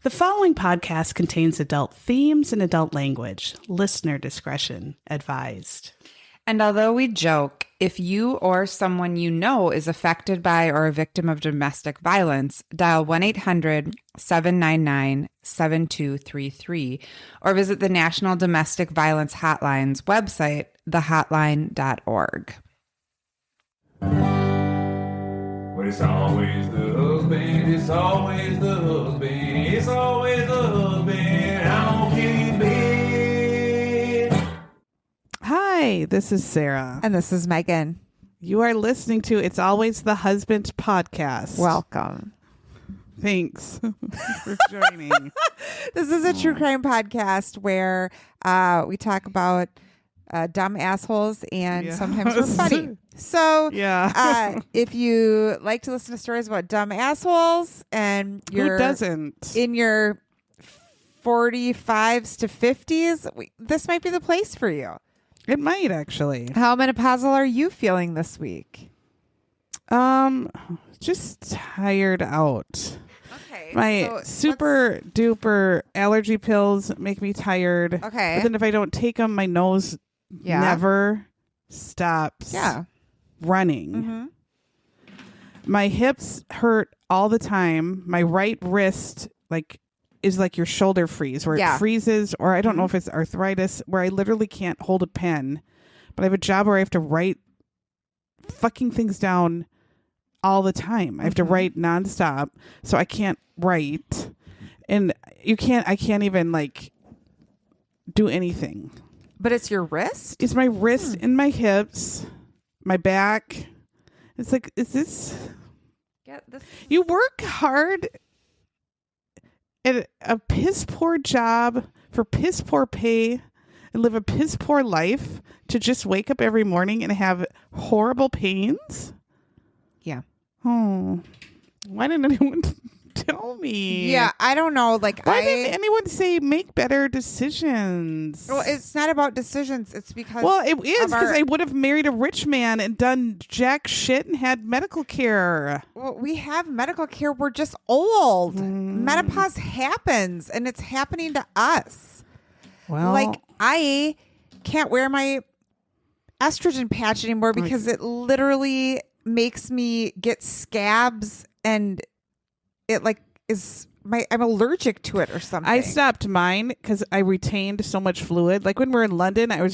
The following podcast contains adult themes and adult language. Listener discretion advised. And although we joke, if you or someone you know is affected by or a victim of domestic violence, dial 1-800-799-7233 or visit the National Domestic Violence Hotline's website, thehotline.org. But it's always the husband, it's always the husband, it's always the husband, I don't kill you, babe. Hi, this is Sarah. And this is Megan. You are listening to It's Always the Husband podcast. Welcome. Thanks for joining. This is a true crime podcast where we talk about dumb assholes and sometimes we're funny. So if you like to listen to stories about dumb assholes and you're Who doesn't? in your 45s to 50s, this might be the place for you. It might actually. How menopausal are you feeling this week? Just tired out. Okay. My super duper allergy pills make me tired. Okay. But then if I don't take them, my nose never stops running. Mm-hmm. My hips hurt all the time. My right wrist is like your shoulder freeze where it freezes, or I don't know if it's arthritis, where I literally can't hold a pen. But I have a job where I have to write fucking things down all the time. I have to write nonstop, so I can't write. And I can't even do anything. But it's your wrist? It's my wrist and my hips, my back. It's like, is this? You work hard at a piss poor job for piss poor pay and live a piss poor life to just wake up every morning and have horrible pains? Yeah. Oh, why didn't anyone tell me? Yeah, I don't know. Why didn't anyone say make better decisions? Well, it's not about decisions. It's because it is because I would have married a rich man and done jack shit and had medical care. Well, we have medical care. We're just old. Menopause happens, and it's happening to us. Well, I can't wear my estrogen patch anymore because it literally makes me get scabs, and it I'm allergic to it or something. I stopped mine because I retained so much fluid. Like when we were in London, I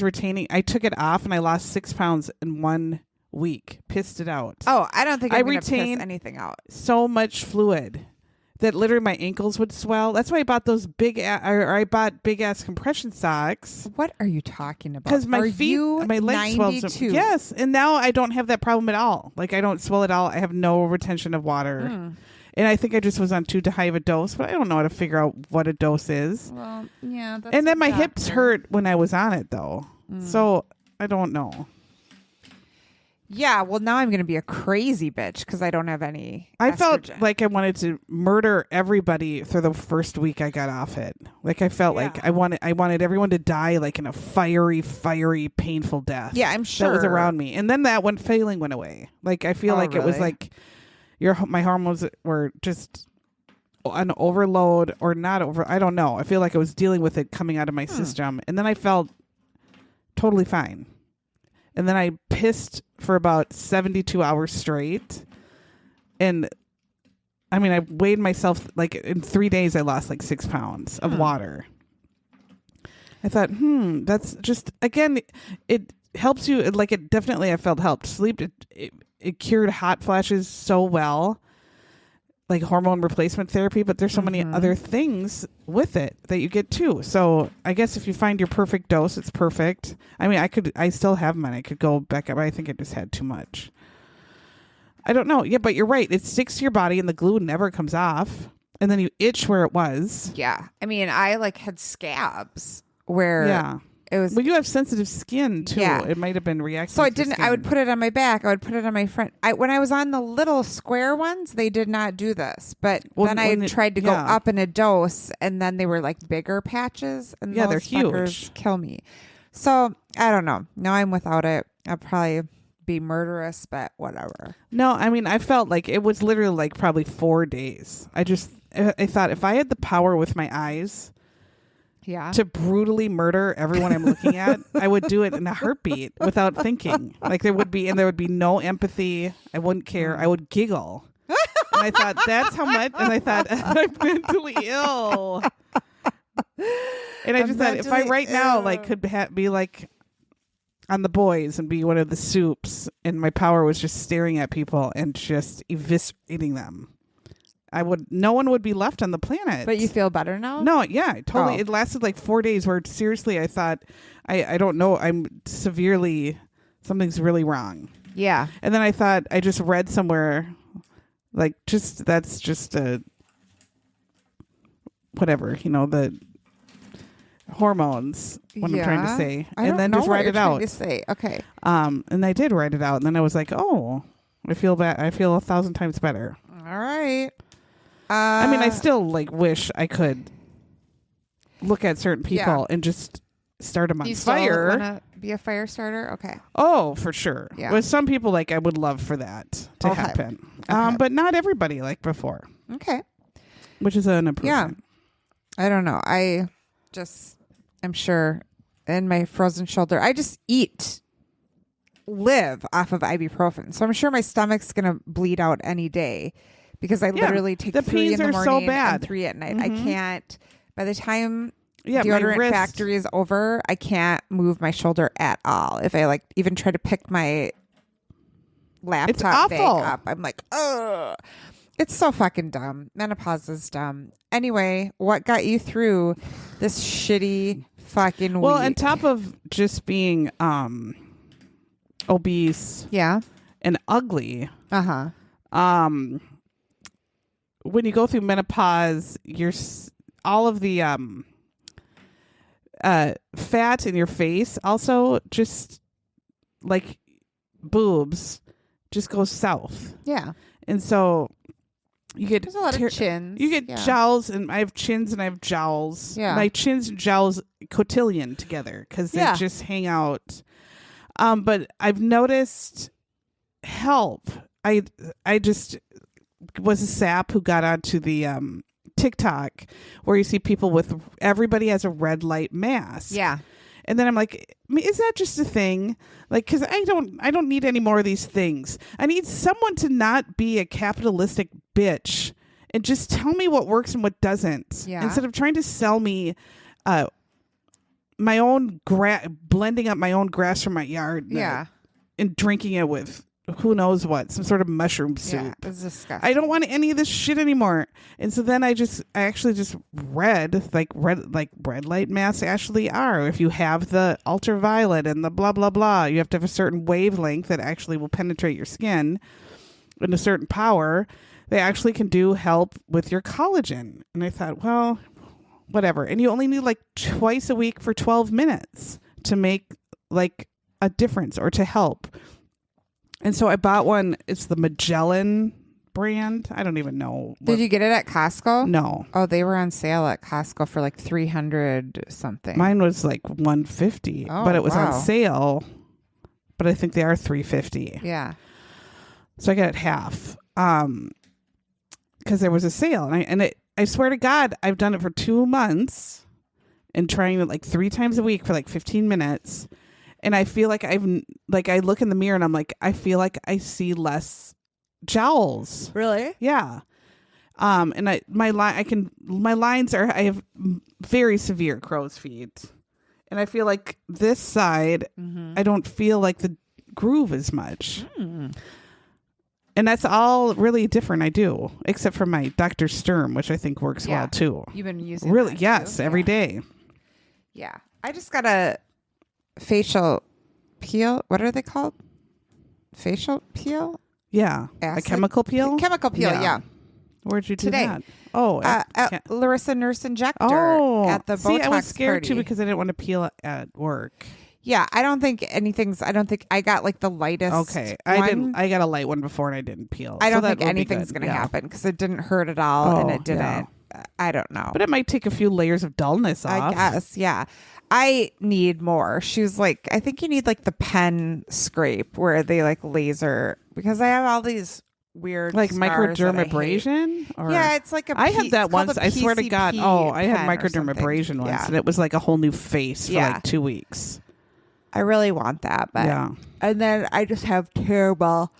took it off and I lost 6 pounds in 1 week. Pissed it out. Oh, I don't think I retained piss anything out. So much fluid that literally my ankles would swell. That's why I bought those big ass compression socks. What are you talking about? Because my feet, my legs swell. Yes, and now I don't have that problem at all. I don't swell at all. I have no retention of water. And I think I just was on too high of a dose, but I don't know how to figure out what a dose is. Well, yeah. That's and then my hips hurt when I was on it, though. So I don't know. Yeah, well, now I'm going to be a crazy bitch because I don't have any estrogen. Felt like I wanted to murder everybody for the first week I got off it. I felt like I wanted everyone to die in a fiery, painful death. Yeah, I'm sure. That was around me. And then that feeling went away. I feel like really? It was my hormones were just an overload or not over. I don't know. I feel like I was dealing with it coming out of my system. And then I felt totally fine. And then I pissed for about 72 hours straight. And I weighed myself, in 3 days, I lost 6 pounds of water. I thought, that's just, again, it helps you. It definitely, I felt helped. Sleep, it cured hot flashes so well. Hormone replacement therapy, but there's so many other things with it that you get too. So I guess if you find your perfect dose, it's perfect. I still have mine. I could go back up. I think I just had too much. I don't know. Yeah, but you're right. It sticks to your body and the glue never comes off. And then you itch where it was. Yeah. I had scabs where it was. Well, you have sensitive skin too. Yeah. It might have been reacting. So I didn't. I would put it on my back. I would put it on my front. When I was on the little square ones, they did not do this. But then I tried to go up in a dose, and then they were bigger patches, and those they're fuckers huge. Kill me. So I don't know. Now I'm without it. I'll probably be murderous, but whatever. No, I mean, I felt like it was literally like probably 4 days. I thought if I had the power with my eyes to brutally murder everyone I'm looking at, I would do it in a heartbeat without thinking. Like there would be no empathy. I wouldn't care. I would giggle. And I thought, that's how much. And I thought, I'm mentally ill. And I just thought, if I right now like could be like on The Boys and be one of the Soups, and my power was just staring at people and just eviscerating them, no one would be left on the planet. But you feel better now? No, yeah, totally. It lasted like 4 days where seriously I thought, I don't know, something's really wrong. Yeah. And then I thought, I just read somewhere, like that's just a, whatever, the hormones, what I'm trying to say. And then just write it out. To say. Okay. And I did write it out. And then I was like, oh, I feel 1,000 times better. All right. I mean, I still wish I could look at certain people and just start them on fire. You want to be a fire starter? Okay. Oh, for sure. Yeah. With some people, I would love for that to happen. Okay. But not everybody like before. Okay. Which is an improvement. Yeah. I don't know. I'm sure in my frozen shoulder, I just live off of ibuprofen. So I'm sure my stomach's going to bleed out any day. Because I literally take the 3 in the morning so bad. and 3 at night. I can't, by the time Yeah, deodorant factory is over, I can't move my shoulder at all. If I like even try to pick my laptop bag up, I'm like, ugh. It's so fucking dumb. Menopause is dumb. Anyway, what got you through this shitty fucking week? Well, on top of just being obese, and ugly, when you go through menopause, all of the fat in your face also just like boobs just goes south. Yeah. And so you get there's a lot of chins. You get jowls, and I have chins and I have jowls. Yeah. My chins and jowls cotillion together because they just hang out. But I've noticed help. I just was a sap who got onto the TikTok where you see people with everybody has a red light mask. Yeah. And then I'm like, is that just a thing? Like, because I don't need any more of these things. I need someone to not be a capitalistic bitch and just tell me what works and what doesn't. Yeah. Instead of trying to sell me my own blending up my own grass from my yard. And drinking it with who knows what, some sort of mushroom soup. Yeah, it's disgusting. I don't want any of this shit anymore. And so then I actually just read red light masks actually are. If you have the ultraviolet and the blah, blah, blah, you have to have a certain wavelength that actually will penetrate your skin and a certain power. They actually can help with your collagen. And I thought, well, whatever. And you only need twice a week for 12 minutes to make a difference or to help. And so I bought one. It's the Magellan brand. I don't even know. Did you get it at Costco? No. Oh, they were on sale at Costco for $300 something. Mine was $150, but it was on sale. But I think they are $350. Yeah. So I got it half. Because there was a sale, and I swear to God, I've done it for 2 months, and trying it 3 times a week for 15 minutes. And I feel like I look in the mirror and I'm like, I feel like I see less jowls. Really? Yeah. And my lines are, I have very severe crow's feet. And I feel like this side, I don't feel like the groove as much. Mm. And that's all really different I do, except for my Dr. Sturm, which I think works well too. You've been using really, that yes, too? every day. Yeah. I just got a facial peel. What are they called? Facial peel? Yeah. Acid? A chemical peel? Chemical peel, yeah. Where'd you do Today. that? Oh, at Larissa Nurse Injector at the Botox See, I was scared party. too because I didn't want to peel at work. Yeah, I don't think I got the lightest. Okay. one. I got a light one before and I didn't peel. I don't think anything's going to happen because it didn't hurt at all and it didn't. I don't know. But it might take a few layers of dullness off. I guess, yeah. I need more. She was like, I think you need like the pen scrape where they like laser, because I have all these weird like scars that I hate. microdermabrasion. Or Yeah, it's like I had that it's called once. a I swear to God. PCP Oh, I had pen or microdermabrasion something. once, Yeah. and it was like a whole new face for like 2 weeks. I really want that, but and then I just have terrible.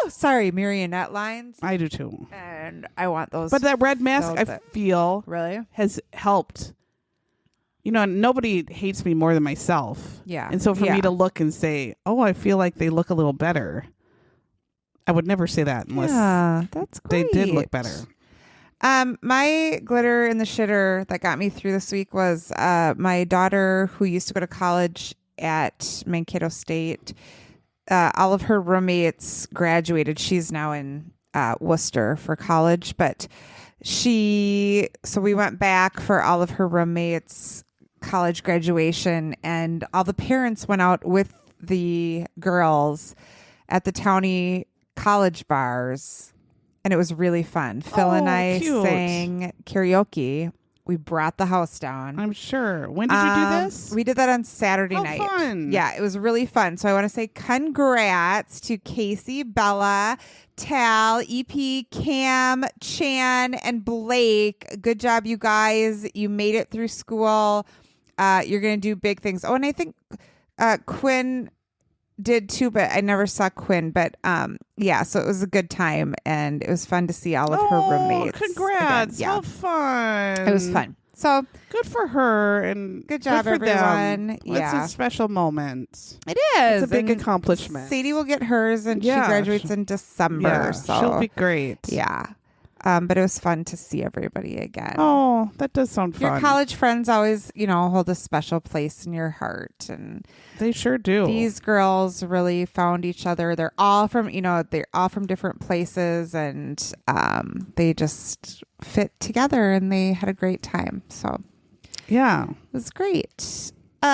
Oh, sorry, marionette lines. I do too. And I want those. But that red mask, I feel, really has helped. You know, nobody hates me more than myself. Yeah. And so for me to look and say, "Oh, I feel like they look a little better," I would never say that unless that's great. they did look better. My glitter in the shitter that got me through this week was my daughter, who used to go to college at Mankato State. All of her roommates graduated. She's now in Worcester for college, but so we went back for all of her roommates' college graduation, and all the parents went out with the girls at the Townie college bars, and it was really fun. Phil and I sang karaoke. We brought the house down. I'm sure. When did you do this? We did that on Saturday night. Fun. Yeah, it was really fun. So I want to say congrats to Casey, Bella, Tal, EP, Cam, Chan, and Blake. Good job, you guys. You made it through school. You're going to do big things. Oh, and I think Quinn did too, but I never saw Quinn. But yeah, so it was a good time, and it was fun to see all of her roommates. Congrats. Again. Yeah. How fun. It was fun. So good for her, and good job, good for everyone. Them. Yeah, It's a special moment. It is. It's a big accomplishment. Sadie will get hers, and she graduates in December. Yeah, so she'll be great. Yeah. But it was fun to see everybody again. Oh, that does sound fun. Your college friends always, hold a special place in your heart, and they sure do. These girls really found each other. They're all from, different places, and they just fit together, and they had a great time. So, yeah, it was great. We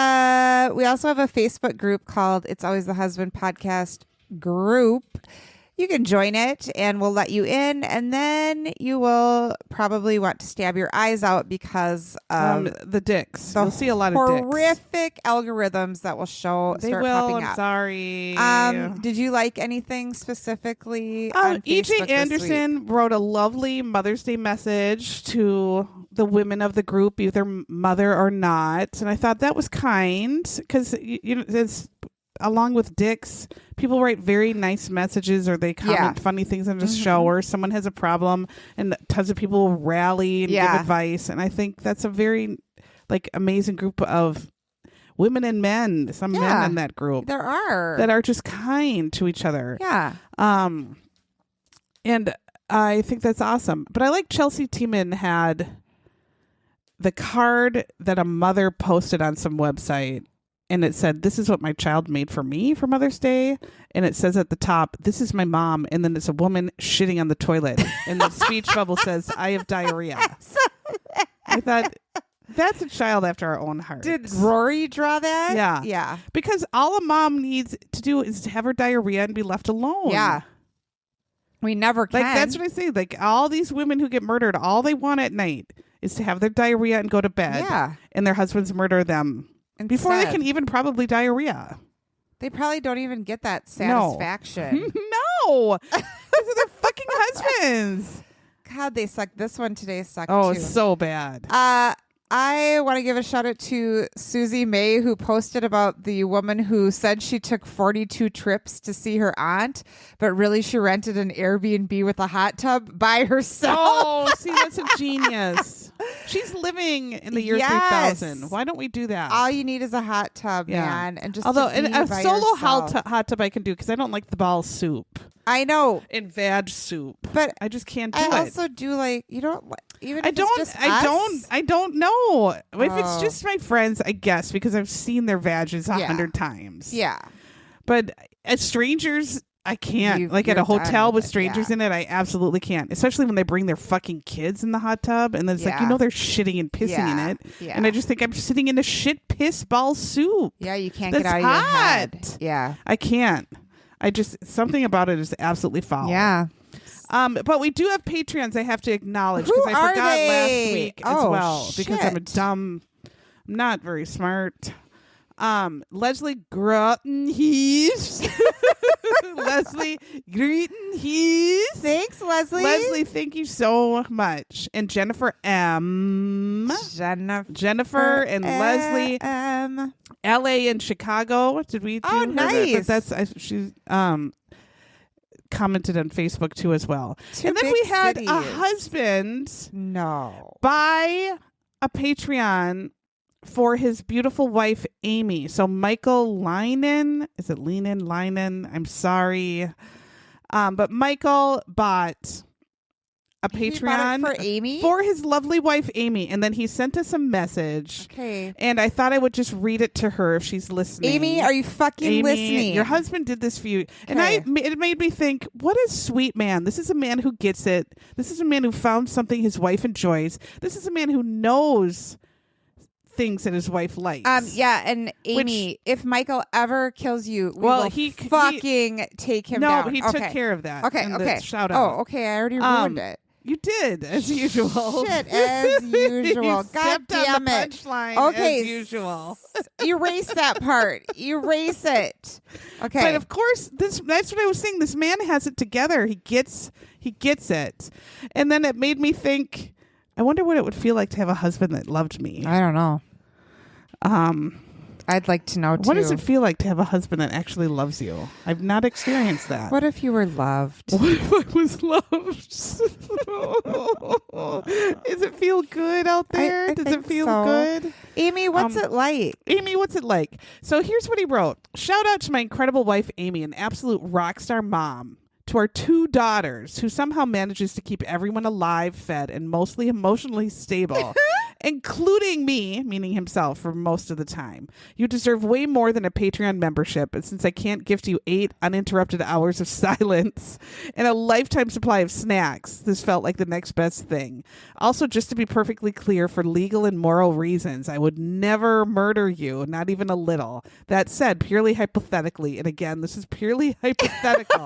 also have a Facebook group called "It's Always the Husband" podcast group. You can join it, and we'll let you in, and then you will probably want to stab your eyes out because of the dicks. You'll see a lot of horrific algorithms that will start popping up. I'm sorry. Did you like anything specifically on Facebook EJ Anderson wrote a lovely Mother's Day message to the women of the group, either mother or not, and I thought that was kind because it's along with dicks, people write very nice messages, or they comment funny things on the show, or someone has a problem and tons of people rally and give advice. And I think that's a very amazing group of women and men, some men in that group. There are. That are just kind to each other. Yeah. And I think that's awesome. But I like Chelsea Tiemann had the card that a mother posted on some website. And it said, "This is what my child made for me for Mother's Day." And it says at the top, "This is my mom." And then it's a woman shitting on the toilet. And the speech bubble says, "I have diarrhea." I thought, that's a child after our own heart. Did Rory draw that? Yeah. Yeah. Because all a mom needs to do is to have her diarrhea and be left alone. Yeah. We never can. That's what I say. All these women who get murdered, all they want at night is to have their diarrhea and go to bed. Yeah. And their husbands murder them. Before they can even probably diarrhea. They probably don't even get that satisfaction. No. Those are their fucking husbands. God, they suck. This one today sucked too. It's so bad. I want to give a shout out to Susie May, who posted about the woman who said she took 42 trips to see her aunt, but really she rented an Airbnb with a hot tub by herself. Oh, see, that's a genius. She's living in the year 3000. Why don't we do that? All you need is a hot tub, man. And just a solo hot tub I can do because I don't like the ball soup. I know. And veg soup. But I just can't do it. I also do you don't even if I don't know. If it's just my friends, I guess, because I've seen their vages 100 times. Yeah. But as strangers, I can't. At a hotel with strangers in it, I absolutely can't. Especially when they bring their fucking kids in the hot tub, and then it's they're shitting and pissing in it. Yeah. And I just think I'm sitting in a shit piss ball soup. Yeah, you can't get out of your head. Yeah. I can't. Something about it is absolutely foul. Yeah. But we do have Patreons I have to acknowledge Who because I are forgot they? last week as Oh, well because I'm a shit. dumb, I'm not very smart. Leslie Grottenhees. Leslie Grottenhees. Thanks, Leslie. Leslie, thank you so much. And Jennifer M. Jennifer and Leslie. LA and Chicago. Did we do her? Nice. She commented on Facebook too as well. Two and then big we had cities. a husband No. buy a Patreon for his beautiful wife Amy. So Michael Linen, is it Linen? I'm sorry. But Michael bought a Patreon for Amy? for his lovely wife Amy, and then he sent us a message. Okay. And I thought I would just read it to her if she's listening. Amy, are you fucking Amy, listening? your husband did this for you. And Okay. it made me think, what a sweet man. This is a man who gets it. This is a man who found something his wife enjoys. This is a man who knows things that his wife likes. Yeah, and Amy, if Michael ever kills you, we will he take him down. No, he took care of that. Okay, in okay. the shout out. Oh, okay, I already ruined it. You did, as usual. Shit, as usual. You God stepped damn on the it. punchline Okay, as usual. Erase that part. Erase it. Okay. But of course, that's what I was saying. This man has it together. He gets it. And then it made me think, I wonder what it would feel like to have a husband that loved me. I don't know. I'd like to know too. What does it feel like to have a husband that actually loves you? I've not experienced that. What if you were loved? What if I was loved? Does it feel good out there? Does it feel good? Amy, what's it like? Amy, what's it like? So here's what he wrote. Shout out to my incredible wife, Amy, an absolute rock star mom. To our 2 daughters, who somehow manages to keep everyone alive, fed, and mostly emotionally stable, including me, meaning himself, for most of the time. You deserve way more than a Patreon membership, and since I can't gift you 8 uninterrupted hours of silence and a lifetime supply of snacks, this felt like the next best thing. Also, just to be perfectly clear, for legal and moral reasons, I would never murder you, not even a little. That said, purely hypothetically, and again, this is purely hypothetical.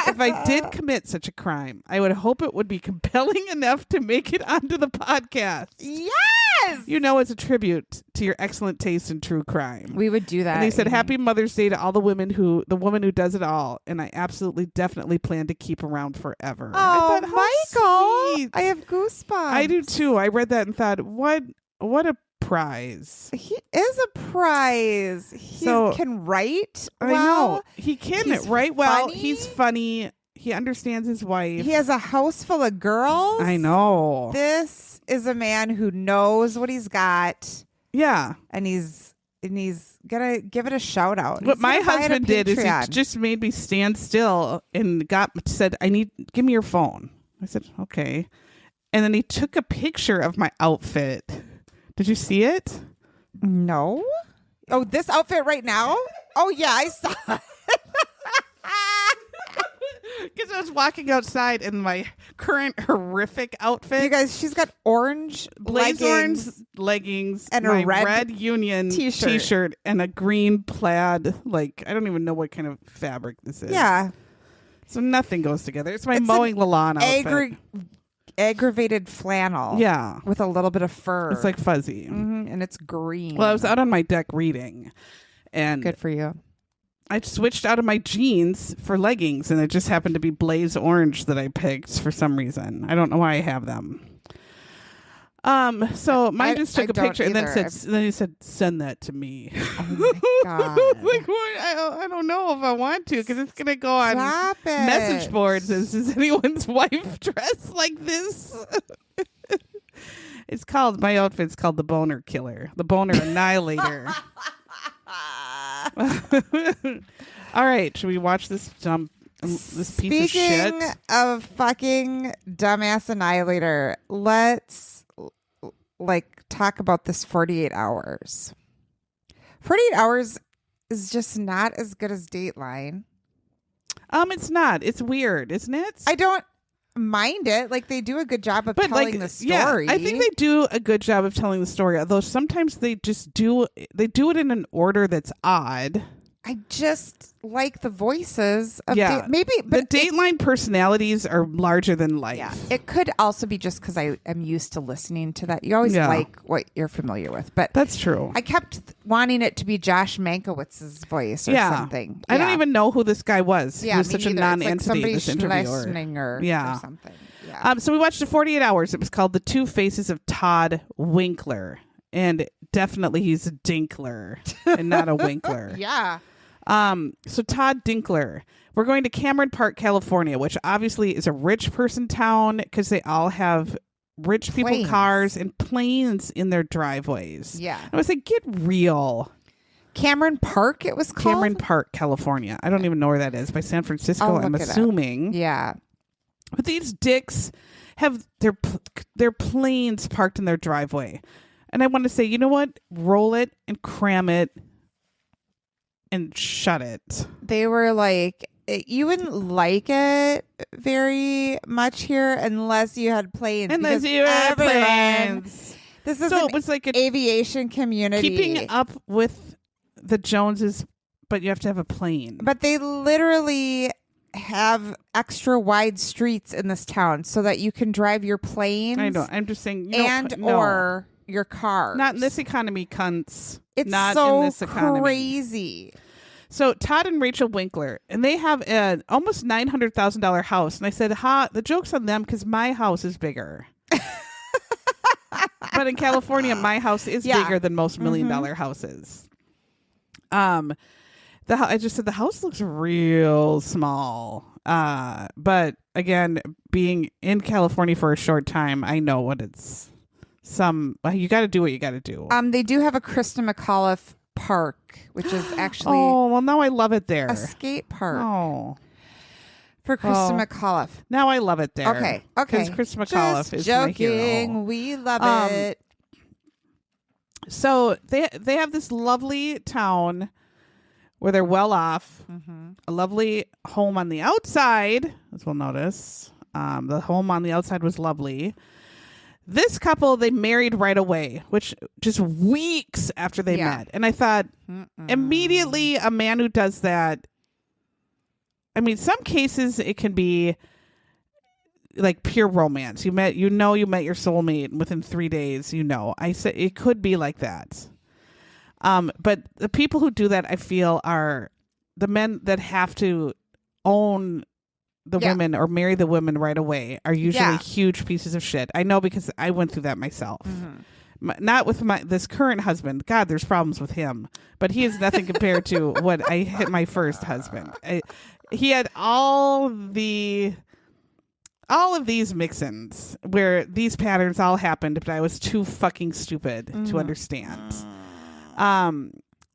If I did commit such a crime, I would hope it would be compelling enough to make it onto the podcast. Yes! You know, as a tribute to your excellent taste in true crime. We would do that. And they said, Amy. Happy Mother's Day to all the women the woman who does it all. And I absolutely, definitely plan to keep around forever. Oh, I thought, how Michael! sweet. I have goosebumps. I do too. I read that and thought, what a prize. He is a prize. He can write well. I know. He can write well. Funny. He's funny. He understands his wife. He has a house full of girls. I know. This is a man who knows what he's got. Yeah. And he's gonna give it a shout out. What my husband did is he just made me stand still and said, give me your phone. I said, okay. And then he took a picture of my outfit. Did you see it? No. Oh, this outfit right now? Oh, yeah, I saw it. Because I was walking outside in my current horrific outfit. You guys, she's got orange leggings and my a red Union t-shirt and a green plaid. Like, I don't even know what kind of fabric this is. Yeah. So nothing goes together. It's my mowing the lawn outfit. Aggravated flannel. Yeah. With a little bit of fur. It's like fuzzy. Mm-hmm. And it's green. Well, I was out on my deck reading. And good for you. I switched out of my jeans for leggings, and it just happened to be blaze orange that I picked for some reason. I don't know why I have them. So mine just took a picture and then he said, send that to me. Oh my God. Like, what? I don't know if I want to, because it's going to go on message boards. Is anyone's wife dressed like this? My outfit's called the Boner Killer, the Boner Annihilator. All right, should we watch this piece of shit? Speaking of fucking dumbass annihilator, let's talk about this 48 hours. 48 hours is just not as good as Dateline. It's not. It's weird, isn't it? I don't mind it. Like, they do a good job of telling the story. Yeah, I think they do a good job of telling the story, although sometimes they just do it in an order that's odd. I just like the voices of maybe but the Dateline personalities are larger than life. Yeah. It could also be just because I am used to listening to that. You always like what you're familiar with, but that's true. I kept wanting it to be Josh Mankiewicz's voice or something. I don't even know who this guy was. Yeah, he was such a non-entity. Like this interviewer, or something. Yeah. So we watched the 48 Hours. It was called The Two Faces of Todd Winkler, and definitely he's a Dinkler and not a Winkler. Yeah. So Todd Dinkler, we're going to Cameron Park, California, which obviously is a rich person town because they all have rich people cars and planes in their driveways. Yeah. I was like, get real. Cameron Park, it was called? Cameron Park, California. I don't even know where that is. By San Francisco, I'm assuming. Yeah. But these dicks have their planes parked in their driveway. And I want to say, you know what? Roll it and cram it and shut it. They were like, you wouldn't like it very much here unless you had planes. Unless you had planes. This is so it was like an aviation community. Keeping up with the Joneses, but you have to have a plane. But they literally have extra wide streets in this town so that you can drive your planes. I know. I'm just saying. Or your car. Not in this economy, cunts. It's not so in this economy. Crazy. So Todd and Rachel Winkler, and they have an almost $900,000 house. And I said, the joke's on them because my house is bigger. But in California, my house is bigger than most $1 million houses. I just said the house looks real small. But again, being in California for a short time, I know what it's. You got to do what you got to do. They do have a Krista McAuliffe Park, which is actually now I love it there. A skate park. Oh, for Krista McAuliffe. Now I love it there. Okay. Because Krista McAuliffe is my hero. We love it. So they have this lovely town where they're well off. Mm-hmm. A lovely home on the outside, as we'll notice. The home on the outside was lovely. This couple, they married right away, which just weeks after they met. And I thought, immediately a man who does that, I mean, some cases it can be like pure romance. You met your soulmate, and within 3 days, I said it could be like that. But the people who do that, I feel, are the men that have to own the women or marry the women right away are usually huge pieces of shit. I know because I went through that myself. Mm-hmm. Not with this current husband. God, there's problems with him, but he is nothing compared to what I hit my first husband. He had all of these mix-ins where these patterns all happened, but I was too fucking stupid to understand.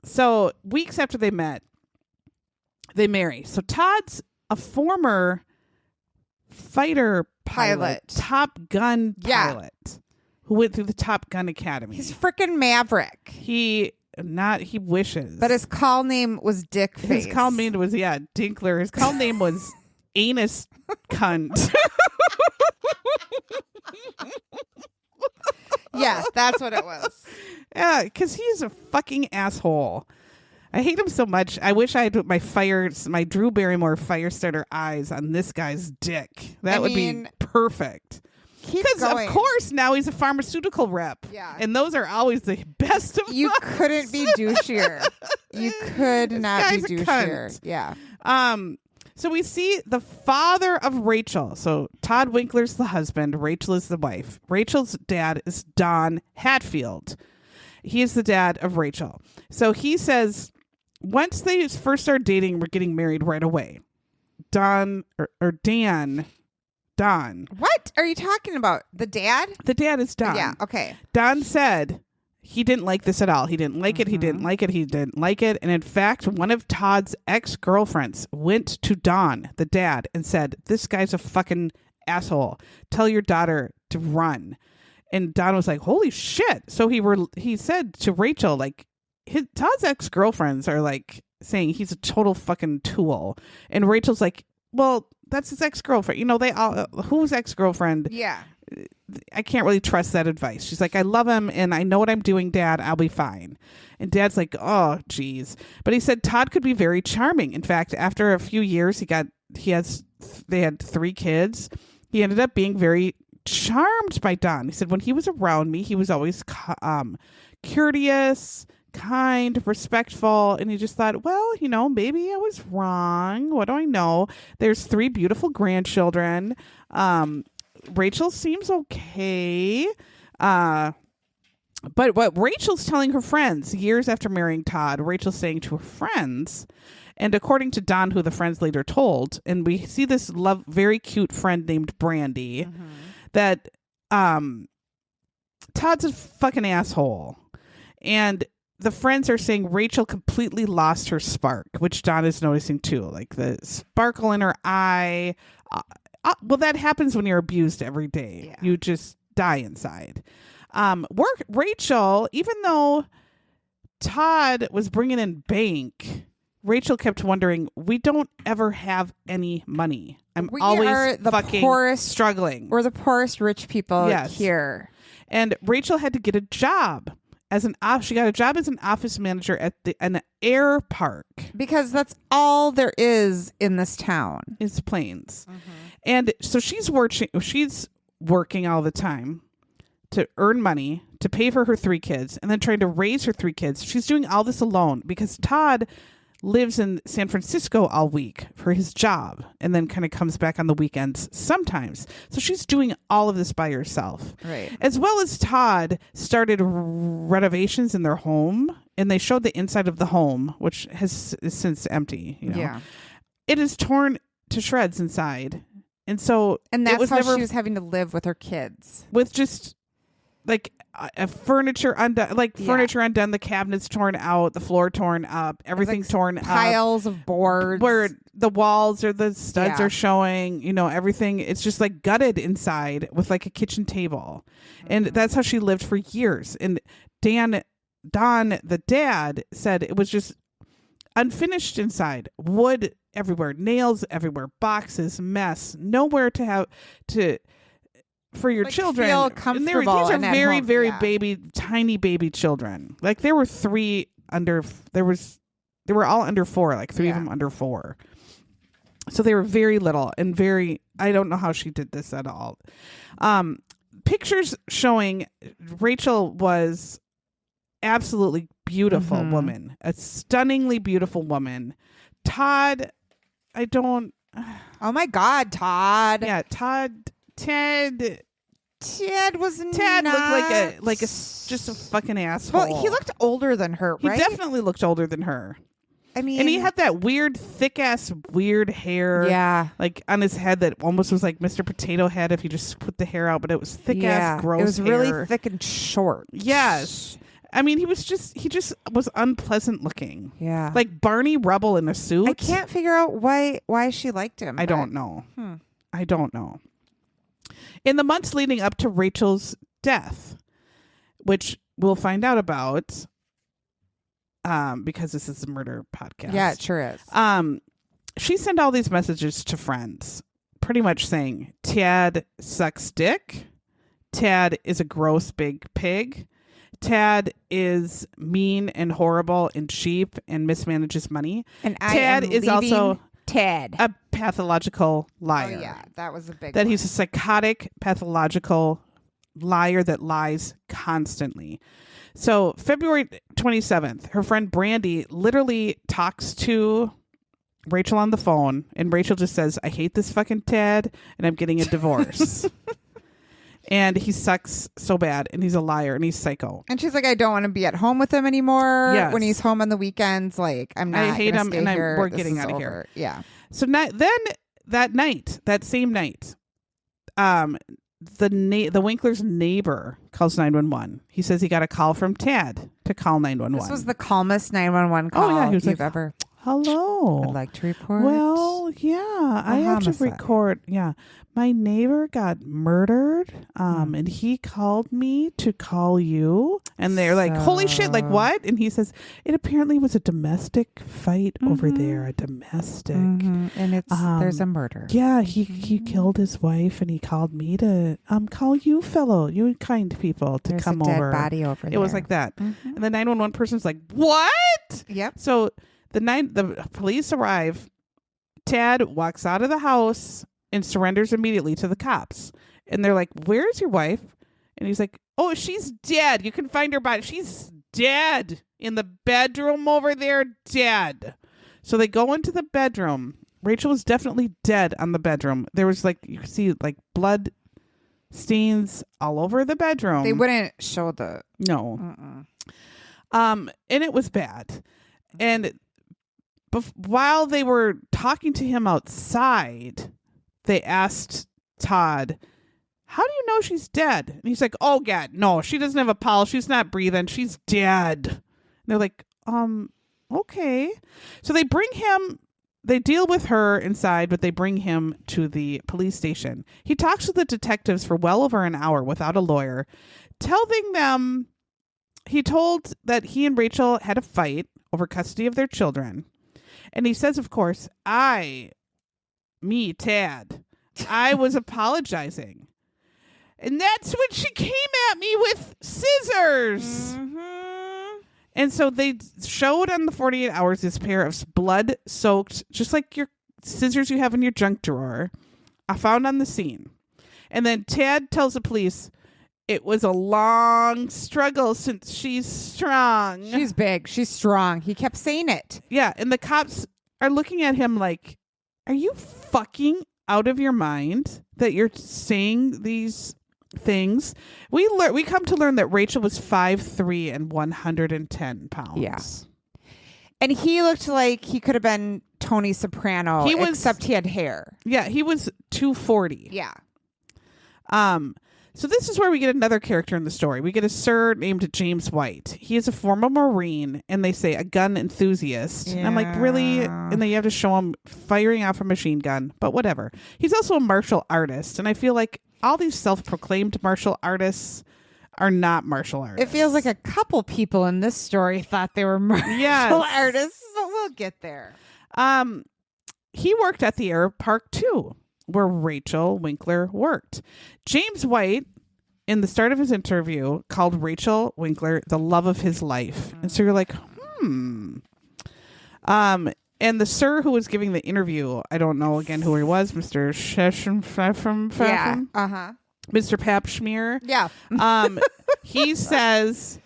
So weeks after they met, they marry. So Todd's a former fighter pilot, Top Gun pilot, who went through the Top Gun Academy. He's freaking Maverick. He wishes. But his call name was Dickface. His call name was, Dinkler. His call name was Anus Cunt. Yes, that's what it was. Yeah, because he's a fucking asshole. I hate him so much. I wish I had put my Drew Barrymore Firestarter eyes on this guy's dick. That would be perfect. Because of course now he's a pharmaceutical rep. Yeah. And those are always the best of You couldn't be douchier. You could not be douchier. Yeah. So we see the father of Rachel. So Todd Winkler's the husband. Rachel is the wife. Rachel's dad is Don Hatfield. He is the dad of Rachel. So he says, once they first started dating, we're getting married right away. Don. What are you talking about? The dad? The dad is Don. Yeah, okay. Don said he didn't like this at all. He didn't like it. He didn't like it. He didn't like it. And in fact, one of Todd's ex-girlfriends went to Don, the dad, and said, this guy's a fucking asshole. Tell your daughter to run. And Don was like, holy shit. So he said to Rachel, like, Todd's ex-girlfriends are like saying he's a total fucking tool. And Rachel's like, well, that's his ex-girlfriend. They all, whose ex-girlfriend? Yeah. I can't really trust that advice. She's like, I love him and I know what I'm doing, Dad. I'll be fine. And Dad's like, oh, geez. But he said Todd could be very charming. In fact, after a few years, they had 3 kids. He ended up being very charmed by Don. He said when he was around me, he was always courteous, kind, respectful. And he just thought, well, maybe I was wrong. What do I know? There's 3 beautiful grandchildren. Rachel seems okay. But what Rachel's telling her friends years after marrying Todd, Rachel's saying to her friends, and according to Don, who the friends later told, and we see this very cute friend named Brandy, that Todd's a fucking asshole. And the friends are saying Rachel completely lost her spark, which Don is noticing too. Like the sparkle in her eye. Well, that happens when you're abused every day. Yeah. You just die inside. Rachel, even though Todd was bringing in bank, Rachel kept wondering, we don't ever have any money. We always are the fucking poorest, struggling. We're the poorest rich people here. And Rachel had to get a job. She got a job as an office manager at an air park. Because that's all there is in this town. Is planes. And so she's working all the time to earn money, to pay for her 3 kids, and then trying to raise her 3 kids. She's doing all this alone because Todd lives in San Francisco all week for his job and then kind of comes back on the weekends sometimes. So she's doing all of this by herself. Right. As well as Todd started renovations in their home, and they showed the inside of the home, which is since empty. Yeah. It is torn to shreds inside. And that's how she was having to live with her kids. With just like furniture undone, the cabinets torn out, the floor torn up, everything torn up. Piles of boards. Where the walls or the studs are showing, everything. It's just like gutted inside with like a kitchen table. And that's how she lived for years. And Don, the dad, said it was just unfinished inside. Wood everywhere, nails everywhere, boxes, mess, nowhere to have for your children. Feel comfortable. These are very, home. very tiny baby children. Like there were 3 under. They were all under 4. Like 3 of them under 4. So they were very little and very. I don't know how she did this at all. Pictures showing Rachel was absolutely beautiful woman, a stunningly beautiful woman. Todd, I don't. Oh my God, Todd. Yeah, Ted was Ted looked like a just a fucking asshole. Well, he looked older than her, right? He definitely looked older than her. I mean, and he had that weird, thick ass, weird hair, like on his head that almost was like Mr. Potato Head if you just put the hair out, but it was thick ass, gross. It was hair. really thick and short. Yes. I mean, he just was unpleasant looking. Yeah. Like Barney Rubble in a suit. I can't figure out why she liked him. I don't know. I don't know. In the months leading up to Rachel's death, which we'll find out about because this is a murder podcast. Yeah, it sure is. She sent all these messages to friends, pretty much saying, Tad sucks dick. Tad is a gross big pig. Tad is mean and horrible and cheap and mismanages money. And Tad is also Ted, a pathological liar. Oh yeah, that was a big that one. He's a psychotic, pathological liar that lies constantly. So February 27th, her friend Brandy literally talks to Rachel on the phone, and Rachel just says, I hate this fucking Ted, and I'm getting a divorce. And he sucks so bad, and he's a liar, and he's psycho. And she's like, I don't want to be at home with him anymore. Yes. When he's home on the weekends, like, I'm not. I hate him, and here. we're getting out of here. Yeah. So that same night, the Winkler's neighbor calls 911. He says he got a call from Tad to call 911. This was the calmest 911 call he was you've like, ever. Hello. I'd like to report. Well, yeah, I have to record. Yeah. My neighbor got murdered, and he called me to call you. And they're like, holy shit, like what? And he says, it apparently was a domestic fight over there, a domestic. And it's there's a murder. Yeah, he killed his wife, and he called me to call you you kind people to There's come a dead over. body over there. It was like that. And the 911 person's like, what? Yep. So the police arrive. Tad walks out of the house and surrenders immediately to the cops. And they're like, where's your wife? And he's like, oh, she's dead. You can find her body. She's dead in the bedroom over there, dead. So they go into the bedroom. Rachel was definitely dead on the bedroom. There was you could see blood stains all over the bedroom. They wouldn't show the... No. And it was bad. And while they were talking to him outside, they asked Todd, how do you know she's dead? And he's like, oh, God, no, she doesn't have a pulse. She's not breathing. She's dead. And they're like, okay. So they bring him, they deal with her inside, but they bring him to the police station. He talks to the detectives for well over an hour without a lawyer, telling them he told that he and Rachel had a fight over custody of their children. And he says, of course, Tad, I was apologizing. And that's when she came at me with scissors. And so they showed on the 48 hours this pair of blood-soaked, just like your scissors you have in your junk drawer, I found on the scene. And then Tad tells the police it was a long struggle since she's strong. She's big. She's strong. He kept saying it. Yeah, and the cops are looking at him like, are you fucking out of your mind that you're saying these things? We come to learn that Rachel was 5'3" and 110 pounds. Yeah. And he looked like he could have been Tony Soprano, except he had hair. Yeah, he was 240. Yeah. So this is where we get another character in the story. We get a sir named James White. He is a former Marine, and they say a gun enthusiast. Yeah. And I'm like, really? And then you have to show him firing off a machine gun, but whatever. He's also a martial artist, and I feel like all these self-proclaimed martial artists are not martial artists. It feels like a couple people in this story thought they were martial artists, but we'll get there. He worked at the air park too, where Rachel Winkler worked. James White, in the start of his interview, called Rachel Winkler the love of his life. And so you're like, And the sir who was giving the interview, I don't know again who he was, Mr. Mr. Pap Schmear. Yeah. He says,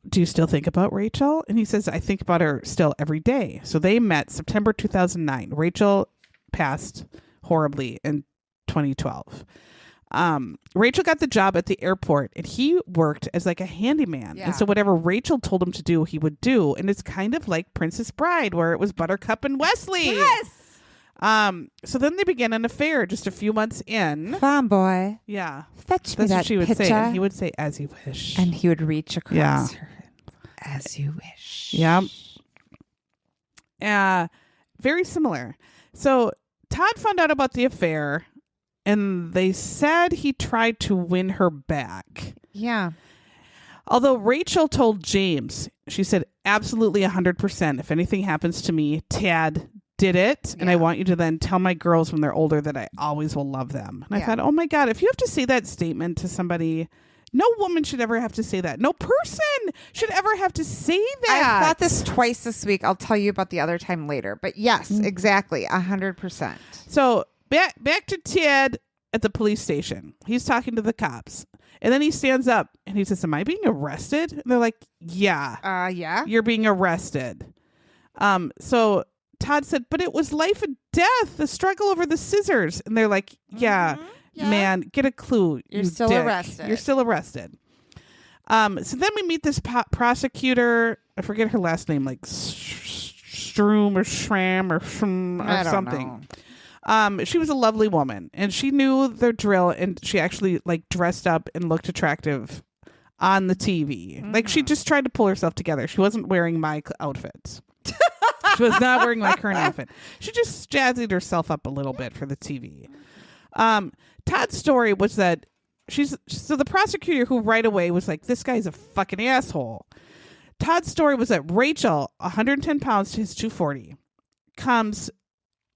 do you still think about Rachel? And he says, I think about her still every day. So they met September 2009. Rachel passed horribly in 2012. Rachel got the job at the airport, and he worked as like a handyman. Yeah. And so whatever Rachel told him to do, he would do. And it's kind of like Princess Bride, where it was Buttercup and Wesley. Yes. So then they began an affair just a few months in. Farm boy. Yeah. Fetch me That's that what she would picture. say. And he would say, as you wish. And he would reach across her. As you wish. Yeah. Very similar. So Todd found out about the affair, and they said he tried to win her back. Yeah. Although Rachel told James, she said, absolutely 100%. If anything happens to me, Tad did it. And I want you to then tell my girls when they're older that I always will love them. And I thought, oh my God, if you have to say that statement to somebody, no woman should ever have to say that. No person should ever have to say that. I thought this twice this week. I'll tell you about the other time later. But yes, exactly. 100%. So back to Ted at the police station. He's talking to the cops. And then he stands up and he says, am I being arrested? And they're like, yeah. Yeah. You're being arrested. So Todd said, but it was life and death, the struggle over the scissors. And they're like, yeah. Man, get a clue. You're still dick. arrested. You're still arrested. So then we meet this prosecutor. I forget her last name, like Strum or Schram or something. She was a lovely woman, and she knew their drill, and she actually like dressed up and looked attractive on the TV. Like she just tried to pull herself together. She wasn't wearing my outfit. She was not wearing my current outfit. She just jazzied herself up a little bit for the TV. Todd's story was that So the prosecutor, who right away was like, this guy's a fucking asshole. Todd's story was that Rachel, 110 pounds to his 240, comes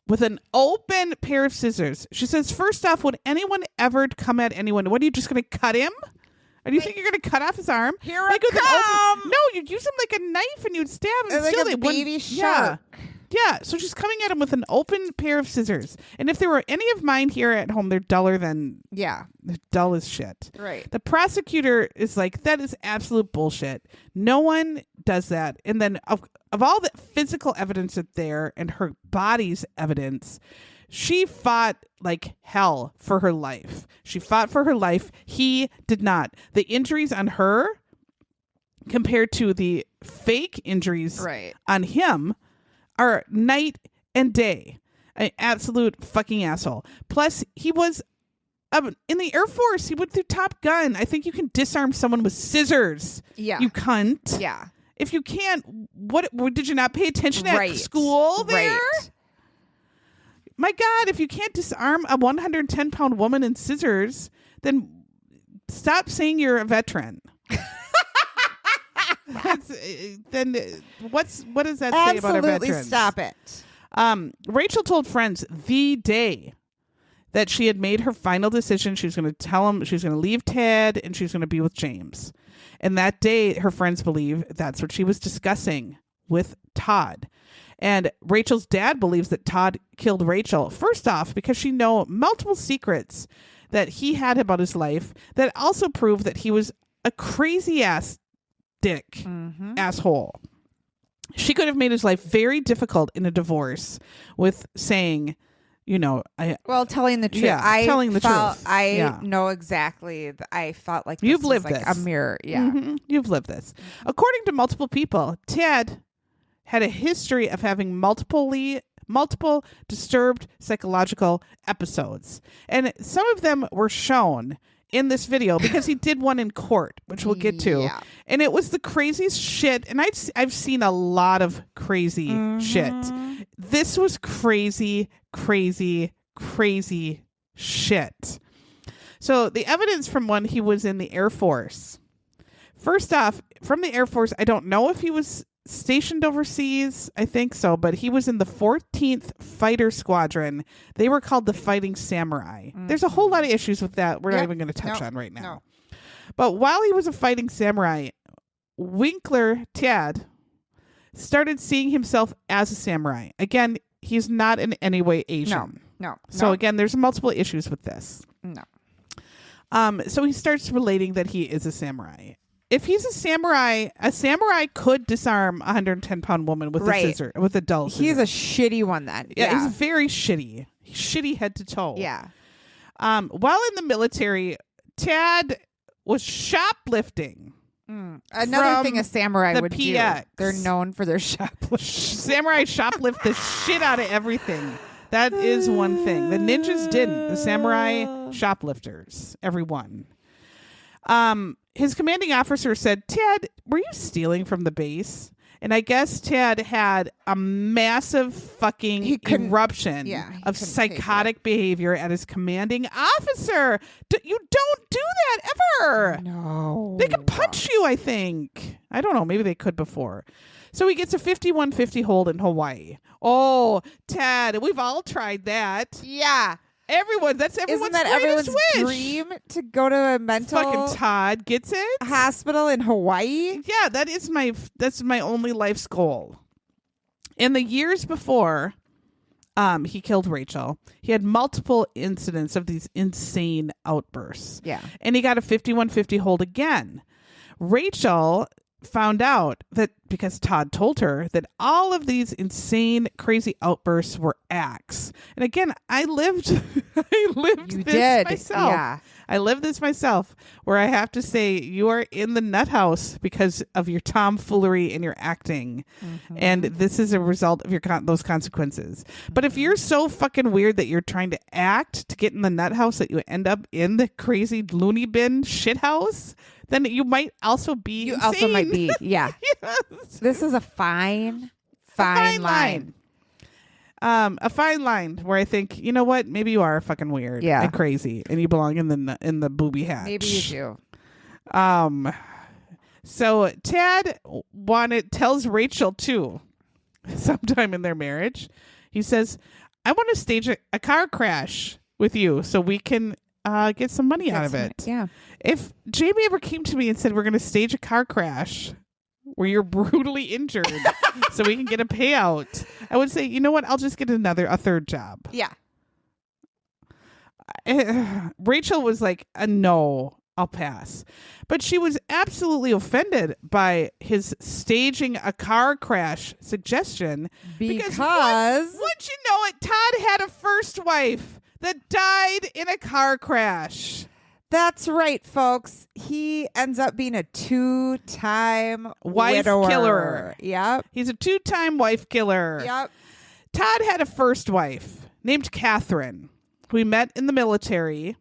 with an open pair of scissors. She says, first off, would anyone ever come at anyone? What, are you just going to cut him? Or do you think you're going to cut off his arm? Here I come! No, you'd use him like a knife and you'd stab him. Like a baby shark. Yeah, so she's coming at him with an open pair of scissors. And if there were any of mine here at home, they're duller than... Yeah. They're dull as shit. Right. The prosecutor is like, that is absolute bullshit. No one does that. And then of all the physical evidence that's there and her body's evidence, she fought like hell for her life. She fought for her life. He did not. The injuries on her compared to the fake injuries on him are night and day. An absolute fucking asshole. Plus, he was in the Air Force. He went through Top Gun. I think you can disarm someone with scissors. Yeah. You cunt. Yeah. If you can't, what did you not pay attention at school there? Right. My God, if you can't disarm a 110-pound woman in scissors, then stop saying you're a veteran. Then what does that say about our veterans? Absolutely stop it. Rachel told friends the day that she had made her final decision, she was going to tell him she was going to leave Ted and she was going to be with James. And that day, her friends believe that's what she was discussing with Todd. And Rachel's dad believes that Todd killed Rachel, first off, because she knew multiple secrets that he had about his life that also prove that he was a crazy ass dick asshole. She could have made his life very difficult in a divorce with saying, telling the truth. Yeah, telling the truth. I know exactly. I felt like you've lived like this. A mirror. Yeah, you've lived this. According to multiple people, Ted had a history of having multiple disturbed psychological episodes, and some of them were shown in this video because he did one in court, which we'll get to. Yeah. And it was the craziest shit. And I've seen a lot of crazy shit. This was crazy, crazy, crazy shit. So the evidence from when he was in the Air Force. First off, from the Air Force, I don't know if he was stationed overseas. I think so, but he was in the 14th Fighter Squadron. They were called the Fighting Samurai. There's a whole lot of issues with that we're not even going to touch on right now. No. But while he was a fighting samurai, Winkler, Ted, started seeing himself as a samurai. Again, he's not in any way Asian. No. So again, there's multiple issues with this. No. So he starts relating that he is a samurai. If he's a samurai could disarm a 110-pound woman with a scissor, with a dull scissor. He's a shitty one then. Yeah, he's very shitty. He's shitty head to toe. Yeah. While in the military, Ted was shoplifting. Another thing a samurai would PX. do. They're known for their shoplifting. Samurai shoplift the shit out of everything. That is one thing. The ninjas didn't. The samurai shoplifters, everyone. His commanding officer said, Ted, were you stealing from the base? And I guess Ted had a massive fucking eruption of psychotic behavior at his commanding officer. You don't do that ever. No. They can punch you, I think. I don't know. Maybe they could before. So he gets a 5150 hold in Hawaii. Oh, Ted, we've all tried that. Yeah. That's everyone's Isn't that greatest everyone's wish. dream to go to a mental fucking Todd gets it. Hospital in Hawaii? Yeah, that's my only life's goal. In the years before he killed Rachel, he had multiple incidents of these insane outbursts. Yeah. And he got a 5150 hold again. Rachel found out that because Todd told her that all of these insane, crazy outbursts were acts. And again, I lived this myself. Yeah. I lived this myself, where I have to say you are in the nut house because of your tomfoolery and your acting. And this is a result of those consequences. But if you're so fucking weird that you're trying to act to get in the nut house that you end up in the crazy loony bin shit house, then you might also be insane. Also might be, yeah. Yes. This is a fine line. A fine line where I think, you know what? Maybe you are fucking weird and crazy, and you belong in the booby hatch. Maybe you do. So Tad tells Rachel too, sometime in their marriage. He says, I want to stage a car crash with you so we can get some money out of it. Yeah. If Jamie ever came to me and said, we're going to stage a car crash where you're brutally injured so we can get a payout, I would say, you know what? I'll just get a third job. Yeah. Rachel was like, no, I'll pass. But she was absolutely offended by his staging a car crash suggestion. Because once you know it, Todd had a first wife that died in a car crash. That's right, folks. He ends up being a 2-time wife widower. killer. Yep. He's a 2-time wife killer. Yep. Todd had a first wife named Catherine, who he met in the military.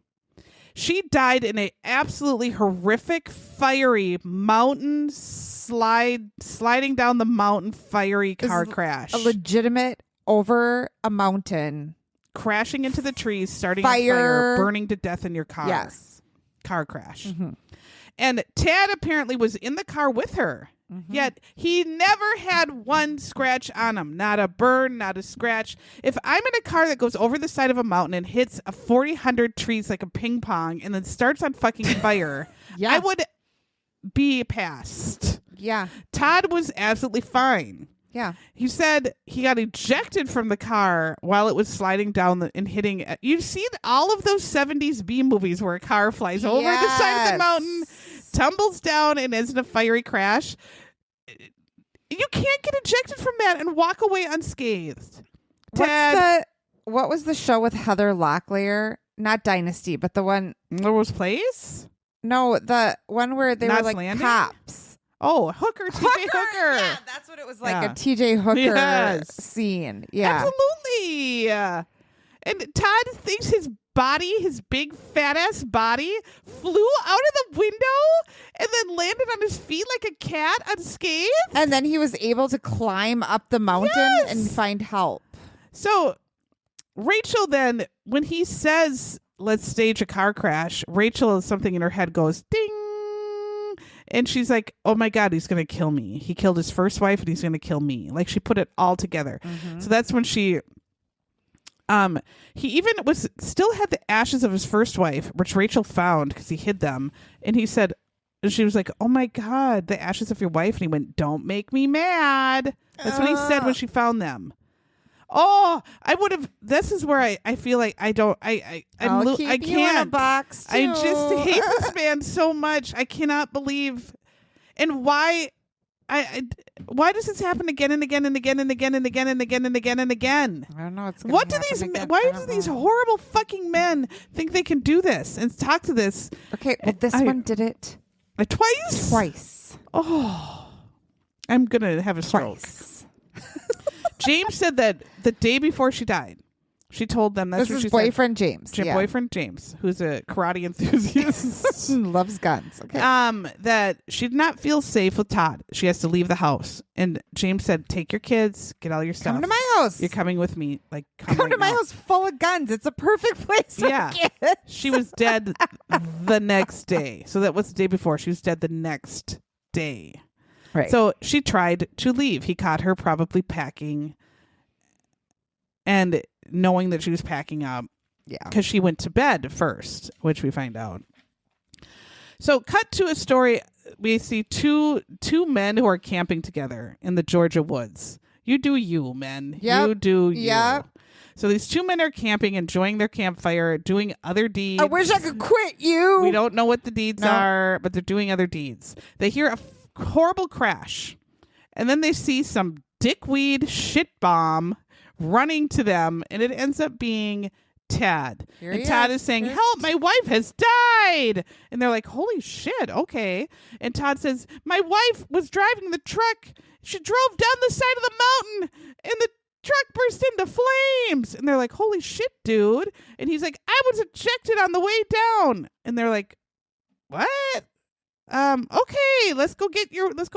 She died in a absolutely horrific, fiery mountain sliding down the mountain, fiery car crash. A legitimate over a mountain. Crashing into the trees, starting a fire, burning to death in your car. Yes. Car crash. Mm-hmm. And Tad apparently was in the car with her. Mm-hmm. Yet he never had one scratch on him. Not a burn, not a scratch. If I'm in a car that goes over the side of a mountain and hits 400 trees like a ping pong and then starts on fucking fire, I would be passed. Yeah. Todd was absolutely fine. Yeah. He said he got ejected from the car while it was sliding down and hitting. You've seen all of those 70s B movies where a car flies over the side of the mountain, tumbles down, and ends in a fiery crash. You can't get ejected from that and walk away unscathed. What was the show with Heather Locklear? Not Dynasty, but the one. Melrose Place? No, the one where they were like Landing? cops. Oh, Hooker, TJ Hooker. Yeah, that's what it was like, a TJ Hooker scene. Yeah. Absolutely. And Todd thinks his body, his big fat ass body, flew out of the window and then landed on his feet like a cat unscathed. And then he was able to climb up the mountain and find help. So Rachel then, when he says, let's stage a car crash, Rachel, something in her head goes, ding. And she's like, oh my God, he's going to kill me. He killed his first wife and he's going to kill me. Like she put it all together. Mm-hmm. So that's when he even still had the ashes of his first wife, which Rachel found because he hid them. And he said, and she was like, oh my God, the ashes of your wife. And he went, don't make me mad. That's what he said when she found them. Oh, I would have. This is where I feel like I don't. I can't. You in a box too. I just hate this man so much. I cannot believe. And why? Why does this happen again and again and again and again and again and again and again and again? I don't know. What do these? Why do these horrible fucking men think they can do this and talk to this? Okay, well, this one did it twice. Oh, I'm gonna have a stroke. James said that the day before she died, she told them this is boyfriend James. Boyfriend James, who's a karate enthusiast, loves guns. Okay. That she did not feel safe with Todd. She has to leave the house. And James said, "Take your kids, get all your stuff. Come to my house. You're coming with me. Like come to my house full of guns. It's a perfect place. For kids." She was dead the next day. So that was the day before. She was dead the next day. Right. So she tried to leave. He caught her probably packing and knowing that she was packing up. Yeah. Because she went to bed first, which we find out. So cut to a story. We see two men who are camping together in the Georgia woods. You do you, men. Yep. You do you. Yep. So these two men are camping, enjoying their campfire, doing other deeds. I wish I could quit you. We don't know what the deeds are, but they're doing other deeds. They hear a horrible crash, and then they see some dickweed shit bomb running to them, and it ends up being Tad. And Todd is saying, help, my wife has died. And they're like, holy shit, okay. And Todd says, my wife was driving the truck. She drove down the side of the mountain, and the truck burst into flames. And they're like, holy shit, dude. And he's like, I was ejected on the way down. And they're like, what? Okay, let's go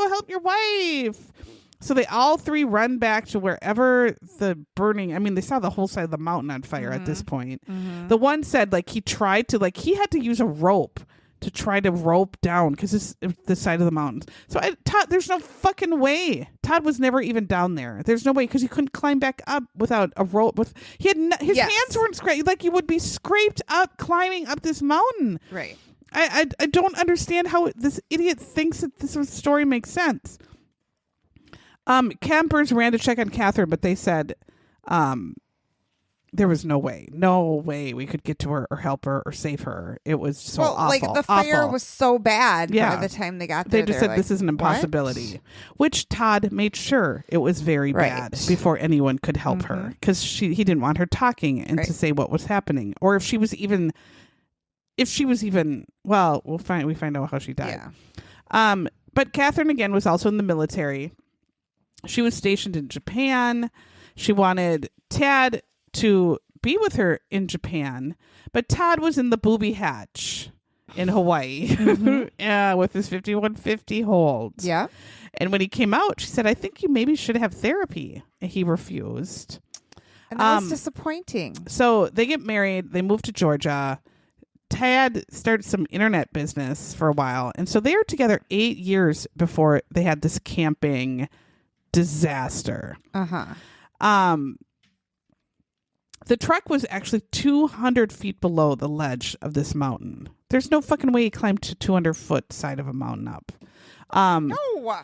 help your wife. So they all three run back to wherever the burning, I mean, they saw the whole side of the mountain on fire at this point. The one said, like, he tried to, like, he had to use a rope to try to rope down because it's the side of the mountains. So Todd, there's no fucking way. Todd was never even down there. There's no way because he couldn't climb back up without a rope. His hands weren't scraped. Like, you would be scraped up climbing up this mountain. Right. I don't understand how this idiot thinks that this story makes sense. Campers ran to check on Catherine, but they said there was no way we could get to her or help her or save her. It was so awful. Like the fire awful. was so bad by the time they got there. They just said this is an impossibility, which Todd made sure it was very bad before anyone could help her because he didn't want her talking and to say what was happening or if she was even. Well, we find out how she died. Yeah. But Catherine again was also in the military. She was stationed in Japan. She wanted Tad to be with her in Japan, but Todd was in the booby hatch in Hawaii with his 5150 hold. Yeah. And when he came out, she said, I think you maybe should have therapy. And he refused. And that was disappointing. So they get married. They move to Georgia. Tad started some internet business for a while. And so they were together 8 years before they had this camping disaster. The truck was actually 200 feet below the ledge of this mountain. There's no fucking way he climbed to 200-foot side of a mountain up. No.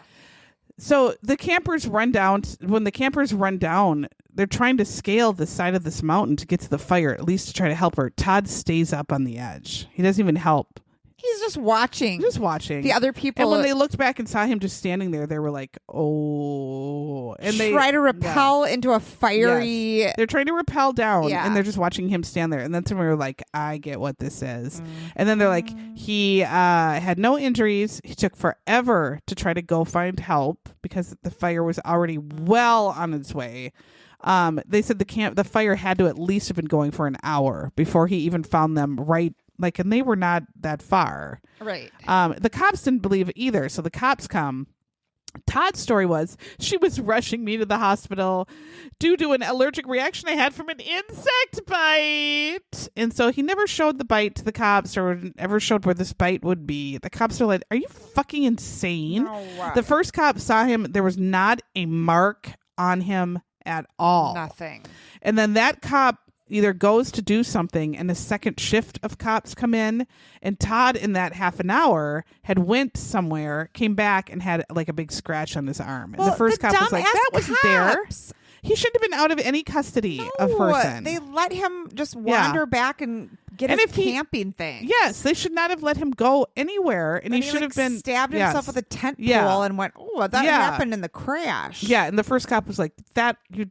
So the campers run down. When the campers run down, they're trying to scale the side of this mountain to get to the fire, at least to try to help her. Todd stays up on the edge. He doesn't even help. He's just watching. The other people. And when they looked back and saw him just standing there, they were like, oh. And they try to repel into a fiery. Yes. They're trying to repel down and they're just watching him stand there. And then somebody were like, I get what this is. And then they're like, he had no injuries. He took forever to try to go find help because the fire was already well on its way. They said the fire had to at least have been going for an hour before he even found them and they were not that far. Right. The cops didn't believe it either. So the cops come. Todd's story was she was rushing me to the hospital due to an allergic reaction I had from an insect bite. And so he never showed the bite to the cops or ever showed where this bite would be. The cops are like, are you fucking insane? No. The first cop saw him. There was not a mark on him at all. Nothing. And then that cop either goes to do something and a second shift of cops come in, and Todd in that half an hour had went somewhere, came back and had like a big scratch on his arm. And the first cop was like, that wasn't there. He shouldn't have been out of any custody of person. They let him just wander back and get his camping thing. Yes, they should not have let him go anywhere. And he should have been stabbed himself with a tent pole and went, oh, that happened in the crash. Yeah, and the first cop was like,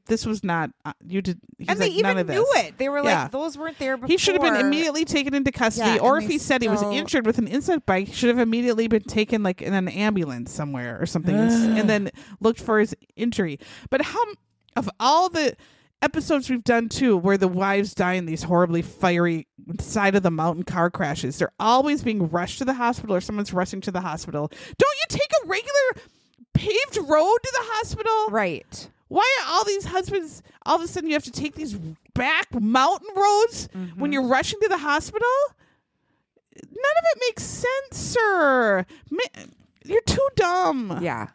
this was not, you did. And they even knew it. They were like, those weren't there before. He should have been immediately taken into custody. Or if he said he was injured with an insect bite, he should have immediately been taken like in an ambulance somewhere or something and then looked for his injury. But of all the episodes we've done too, where the wives die in these horribly fiery side of the mountain car crashes, they're always being rushed to the hospital or someone's rushing to the hospital. Don't you take a regular paved road to the hospital? Right. Why are all these husbands, all of a sudden you have to take these back mountain roads when you're rushing to the hospital? None of it makes sense, sir. You're too dumb. Yeah.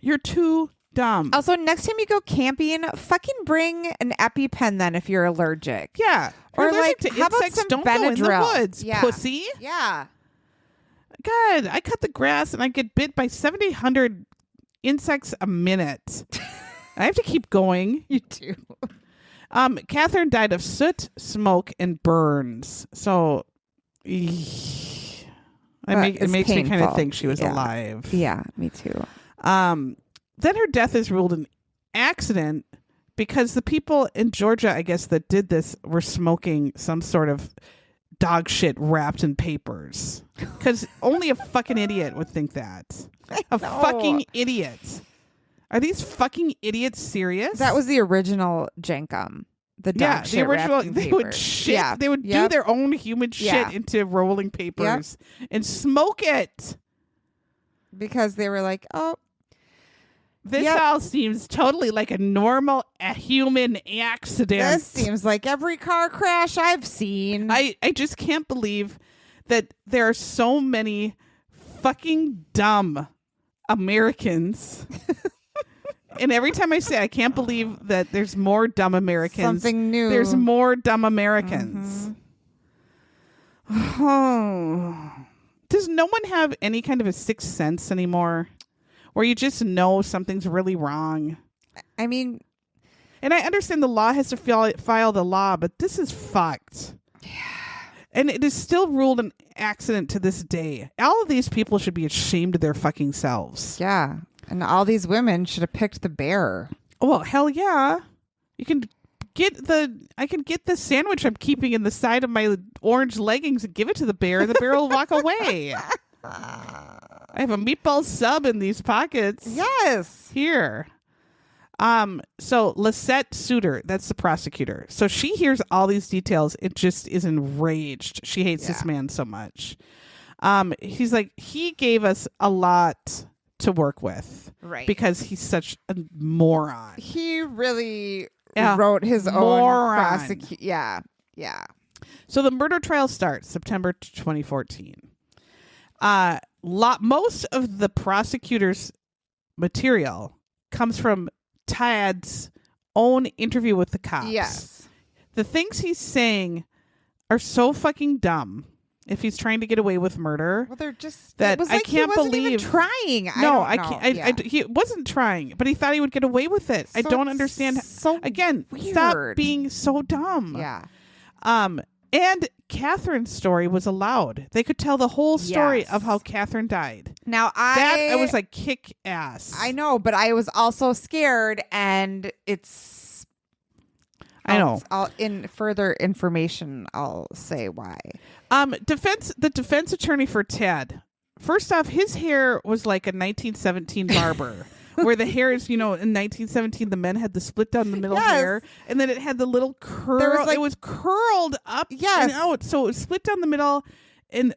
You're too dumb. Also, next time you go camping, fucking bring an EpiPen then if you're allergic. Yeah. Or like to how about some don't Benadryl? Go in the woods, pussy. Yeah. God, I cut the grass and I get bit by 700 insects a minute. I have to keep going. You do. Catherine died of soot, smoke, and burns. So it makes me kind of think she was alive. Yeah, me too. Then her death is ruled an accident because the people in Georgia, I guess, that did this were smoking some sort of dog shit wrapped in papers. Because only a fucking idiot would think that. Fucking idiot. Are these fucking idiots serious? That was the original Jenkum. The dog shit wrapped in they papers. would shit. They would do their own human shit into rolling papers and smoke it. Because they were like, oh. This all seems totally like a normal human accident. This seems like every car crash I've seen. I just can't believe that there are so many fucking dumb Americans. And every time I say I can't believe that there's more dumb Americans. Something new. There's more dumb Americans. Oh. Does no one have any kind of a sixth sense anymore? Where you just know something's really wrong? I mean... And I understand the law has to file the law, but this is fucked. Yeah. And it is still ruled an accident to this day. All of these people should be ashamed of their fucking selves. Yeah. And all these women should have picked the bear. Well, hell yeah. You can I can get the sandwich I'm keeping in the side of my orange leggings and give it to the bear. The bear will walk away. I have a meatball sub in these pockets. Yes. Here. So Lisette Suter, that's the prosecutor. So she hears all these details. It just is enraged. She hates this man so much. He's like, he gave us a lot to work with. Right. Because he's such a moron. He really wrote his own prosecution. Yeah. Yeah. So the murder trial starts September 2014. Most of the prosecutor's material comes from Todd's own interview with the cops. Yes. The things he's saying are so fucking dumb. If he's trying to get away with murder, well, they're just that it was I like can't he wasn't believe. Even trying. I can't. He wasn't trying, but he thought he would get away with it. So I don't understand. So again, weird. Stop being so dumb. Yeah. And Catherine's story was allowed. They could tell the whole story of how Catherine died. Now I was like kick ass. I know, but I was also scared, and it's. I know. In further information, I'll say why. The defense attorney for Ted. First off, his hair was like a 1917 barber. Where the hair is, in 1917, the men had the split down the middle hair, and then it had the little curl. It was curled up and out, so it was split down the middle and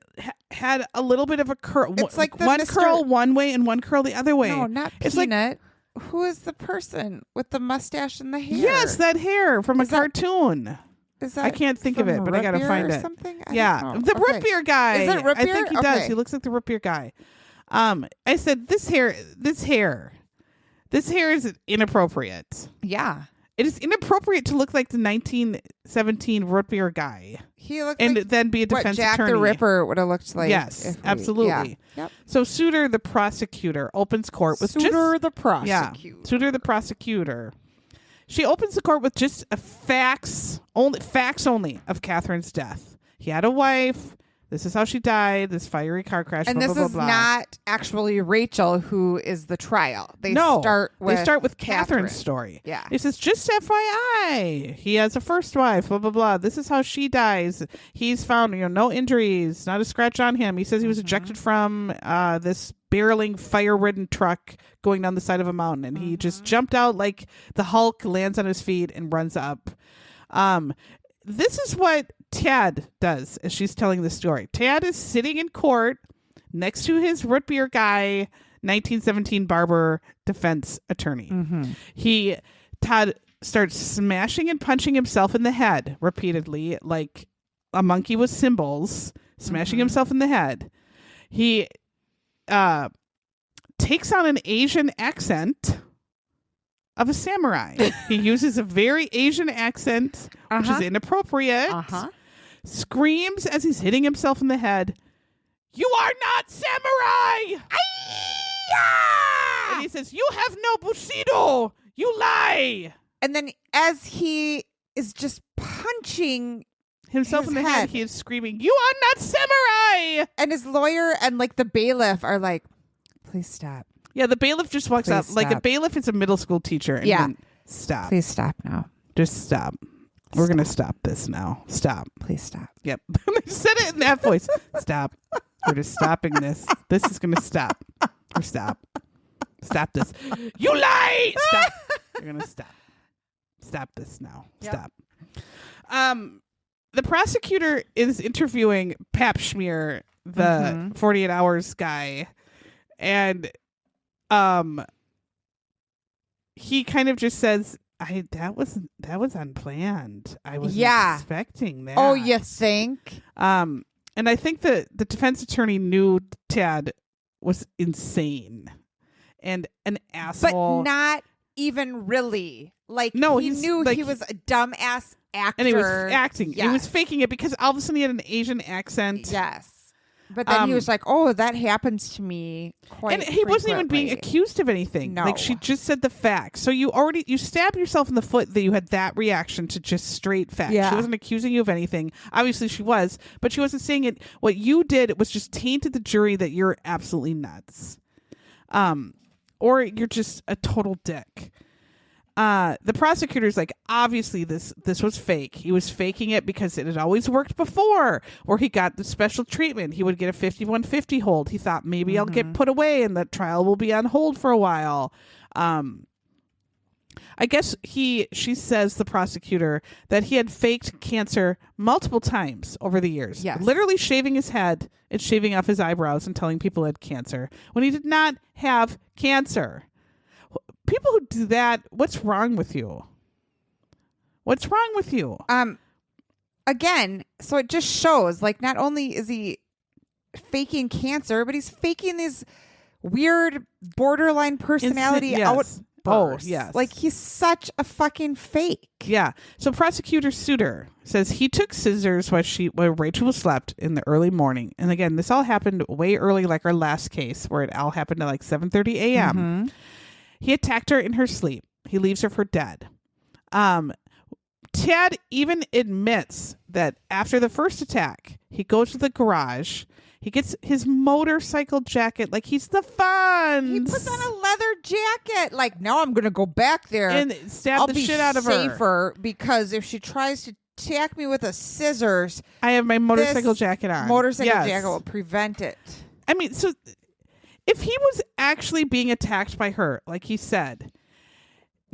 had a little bit of a curl. It's like one curl one way and one curl the other way. No, not it's Peanut. Who is the person with the mustache and the hair? Yes, that hair from a cartoon. Is that I can't think of it, but I gotta find it. Something? Yeah, the root beer guy. Is it root beer? I think he does. He looks like the root beer guy. I said this hair is inappropriate. Yeah. It is inappropriate to look like the 1917 root beer guy. He looked and like then be a defense Jack attorney. the Ripper would have looked like. Yes, absolutely. Yeah. Yep. So Suter, the prosecutor, opens court with Suter the prosecutor. Yeah, Suter, the prosecutor. She opens the court with just facts only of Catherine's death. He had a wife. This is how she died. This fiery car crash. And blah, this blah, is blah, blah. not actually Rachel who is the trial. They start with Catherine's story. Yeah. It says, just FYI, he has a first wife, blah, blah, blah. This is how she dies. He's found, no injuries, not a scratch on him. He says he was ejected from this barreling, fire-ridden truck going down the side of a mountain. And he just jumped out like the Hulk, lands on his feet, and runs up. This is what Tad does as she's telling the story. Tad is sitting in court next to his root beer guy, 1917 barber defense attorney. Todd starts smashing and punching himself in the head repeatedly, like a monkey with cymbals, smashing himself in the head. He takes on an Asian accent of a samurai. He uses a very Asian accent, which is inappropriate. Screams as he's hitting himself in the head, "You are not samurai!" And he says, "You have no bushido! You lie!" And then as he is just punching himself in the head, he is screaming, "You are not samurai!" And his lawyer and like the bailiff are like, "Please stop." Yeah, the bailiff just walks up. Like a bailiff is a middle school teacher. And then, stop. Please stop now. Just stop. We're going to stop this now. Stop. Please stop. Yep. They said it in that voice. Stop. We're just stopping this. This is going to stop. Or stop. Stop this. You lie! Stop. You're going to stop. Stop this now. Stop. The prosecutor is interviewing Pap Schmier, the 48 Hours guy. And he kind of just says, that was unplanned. I wasn't expecting that. Oh, you think? And I think the defense attorney knew Tad was insane and an asshole. But not even really. Like, no, he knew he was a dumbass actor. And he was acting. Yes. He was faking it because all of a sudden he had an Asian accent. Yes. But then he was like, oh, that happens to me quite And he wasn't even being accused of anything. No. Like, she just said the facts. So you stabbed yourself in the foot that you had that reaction to just straight facts. Yeah. She wasn't accusing you of anything. Obviously she was, but she wasn't saying it. What you did was just tainted the jury that you're absolutely nuts. Or you're just a total dick. The prosecutor's like, obviously this was fake. He was faking it because it had always worked before, or he got the special treatment. He would get a 5150 hold. He thought maybe I'll get put away and the trial will be on hold for a while. I guess she says, the prosecutor, that he had faked cancer multiple times over the years. Yes. Literally shaving his head and shaving off his eyebrows and telling people he had cancer when he did not have cancer. People who do that, what's wrong with you? What's wrong with you? Again, so it just shows, like, not only is he faking cancer, but he's faking these weird borderline personality outbursts. Oh, yes. Like, he's such a fucking fake. Yeah. So prosecutor Suter says he took scissors while Rachel slept in the early morning. And again, this all happened way early, like our last case, where it all happened at like 7:30 a.m. He attacked her in her sleep. He leaves her for dead. Tad even admits that after the first attack, he goes to the garage. He gets his motorcycle jacket like he's the Fonz. He puts on a leather jacket. Like, now I'm going to go back there and stab the shit out of her. I'll be safer because if she tries to attack me with a scissors, I have my motorcycle jacket on. Motorcycle jacket will prevent it. I mean, so if he was actually being attacked by her, like he said,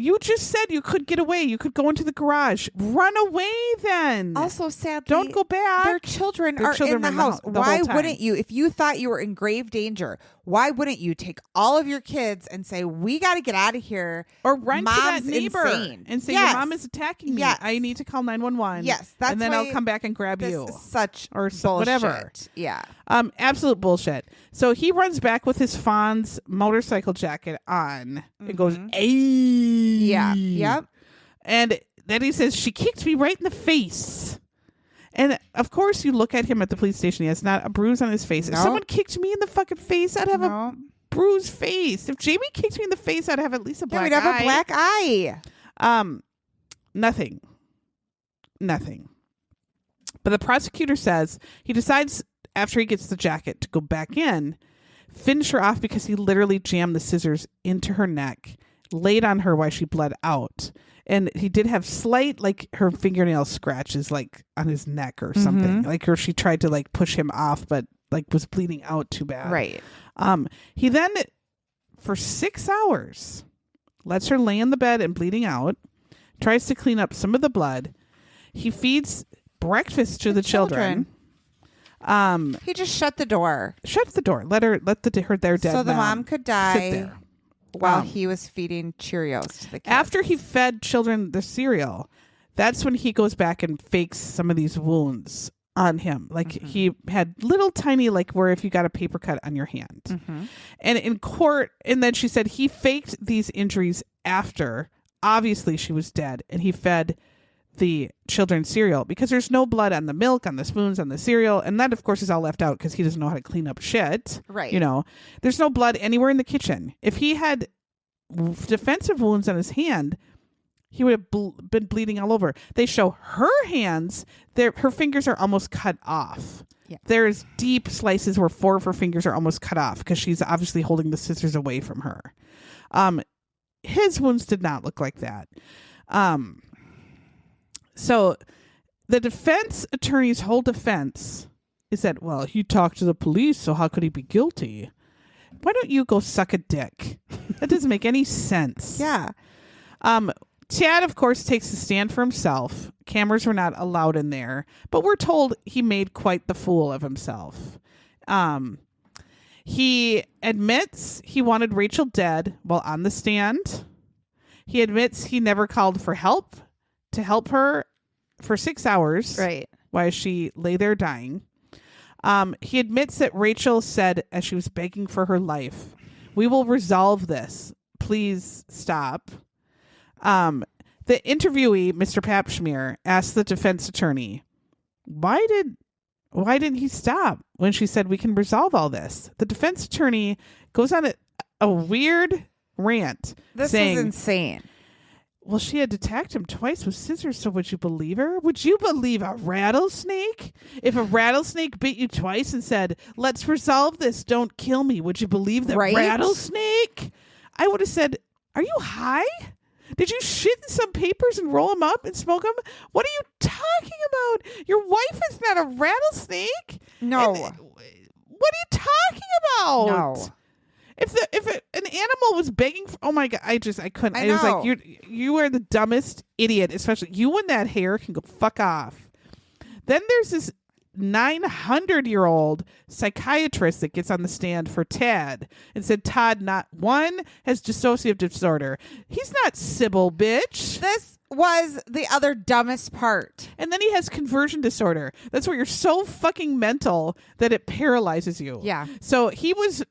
you just said you could get away. You could go into the garage. Run away then. Also, sadly, don't go back. Their children are in the house. Why wouldn't you? If you thought you were in grave danger, why wouldn't you take all of your kids and say, we got to get out of here? Or run to that neighbor and say, your mom is attacking me. Yes. I need to call 911. Yes. That's and then I'll come back and grab this you. Is such or bullshit. Whatever. Yeah. Absolute bullshit. So he runs back with his Fonz motorcycle jacket on. It goes, ayy. Yeah. Yep. And then he says, she kicked me right in the face. And of course, you look at him at the police station. He has not a bruise on his face. If someone kicked me in the fucking face, I'd have a bruised face. If Jamie kicked me in the face, I'd have at least a black eye. We'd have a black eye. Nothing. But the prosecutor says he decides after he gets the jacket to go back in, finish her off because he literally jammed the scissors into her neck, laid on her while she bled out. And he did have slight, like, her fingernail scratches, like, on his neck or something. Like, or she tried to, like, push him off, but, like, was bleeding out too bad. Right. He then, for 6 hours, lets her lay in the bed and bleeding out, tries to clean up some of the blood. He feeds breakfast to the children. He just shut the door. Shuts the door. Let their dead so the mom could die sit there. While he was feeding Cheerios to the kids. After he fed children the cereal, that's when he goes back and fakes some of these wounds on him. Like he had little tiny, like where if you got a paper cut on your hand. And in court, and then she said he faked these injuries after, obviously she was dead, and he fed the children cereal because there's no blood on the milk, on the spoons, on the cereal. And that, of course, is all left out because he doesn't know how to clean up shit. Right. You know, there's no blood anywhere in the kitchen. If he had defensive wounds on his hand, he would have been bleeding all over. They show her hands. Her fingers are almost cut off. Yeah. There's deep slices where 4 of her fingers are almost cut off because she's obviously holding the scissors away from her. His wounds did not look like that. So the defense attorney's whole defense is that, well, he talked to the police, so how could he be guilty? Why don't you go suck a dick? That doesn't make any sense. Yeah. Chad, of course, takes a stand for himself. Cameras were not allowed in there, but we're told he made quite the fool of himself. He admits he wanted Rachel dead while on the stand. He admits he never called for help to help her for 6 hours. Right. While she lay there dying. He admits that Rachel said as she was begging for her life, "We will resolve this. Please stop." The interviewee, Mr. Papschmier, asked the defense attorney, why didn't he stop when she said we can resolve all this? The defense attorney goes on a weird rant. This saying, is insane. Well, she had attacked him twice with scissors, so would you believe her? Would you believe a rattlesnake? If a rattlesnake bit you twice and said, let's resolve this, don't kill me, would you believe the rattlesnake? I would have said, are you high? Did you shit in some papers and roll them up and smoke them? What are you talking about? Your wife is not a rattlesnake. No. What are you talking about? No. If an animal was begging for, oh my God, I couldn't. I It was know. like, you are the dumbest idiot, especially you and that hair can go fuck off. Then there's this 900-year-old psychiatrist that gets on the stand for Tad and said Todd has dissociative disorder. He's not Sybil, bitch. This was the other dumbest part. And then he has conversion disorder. That's where you're so fucking mental that it paralyzes you. Yeah. So he was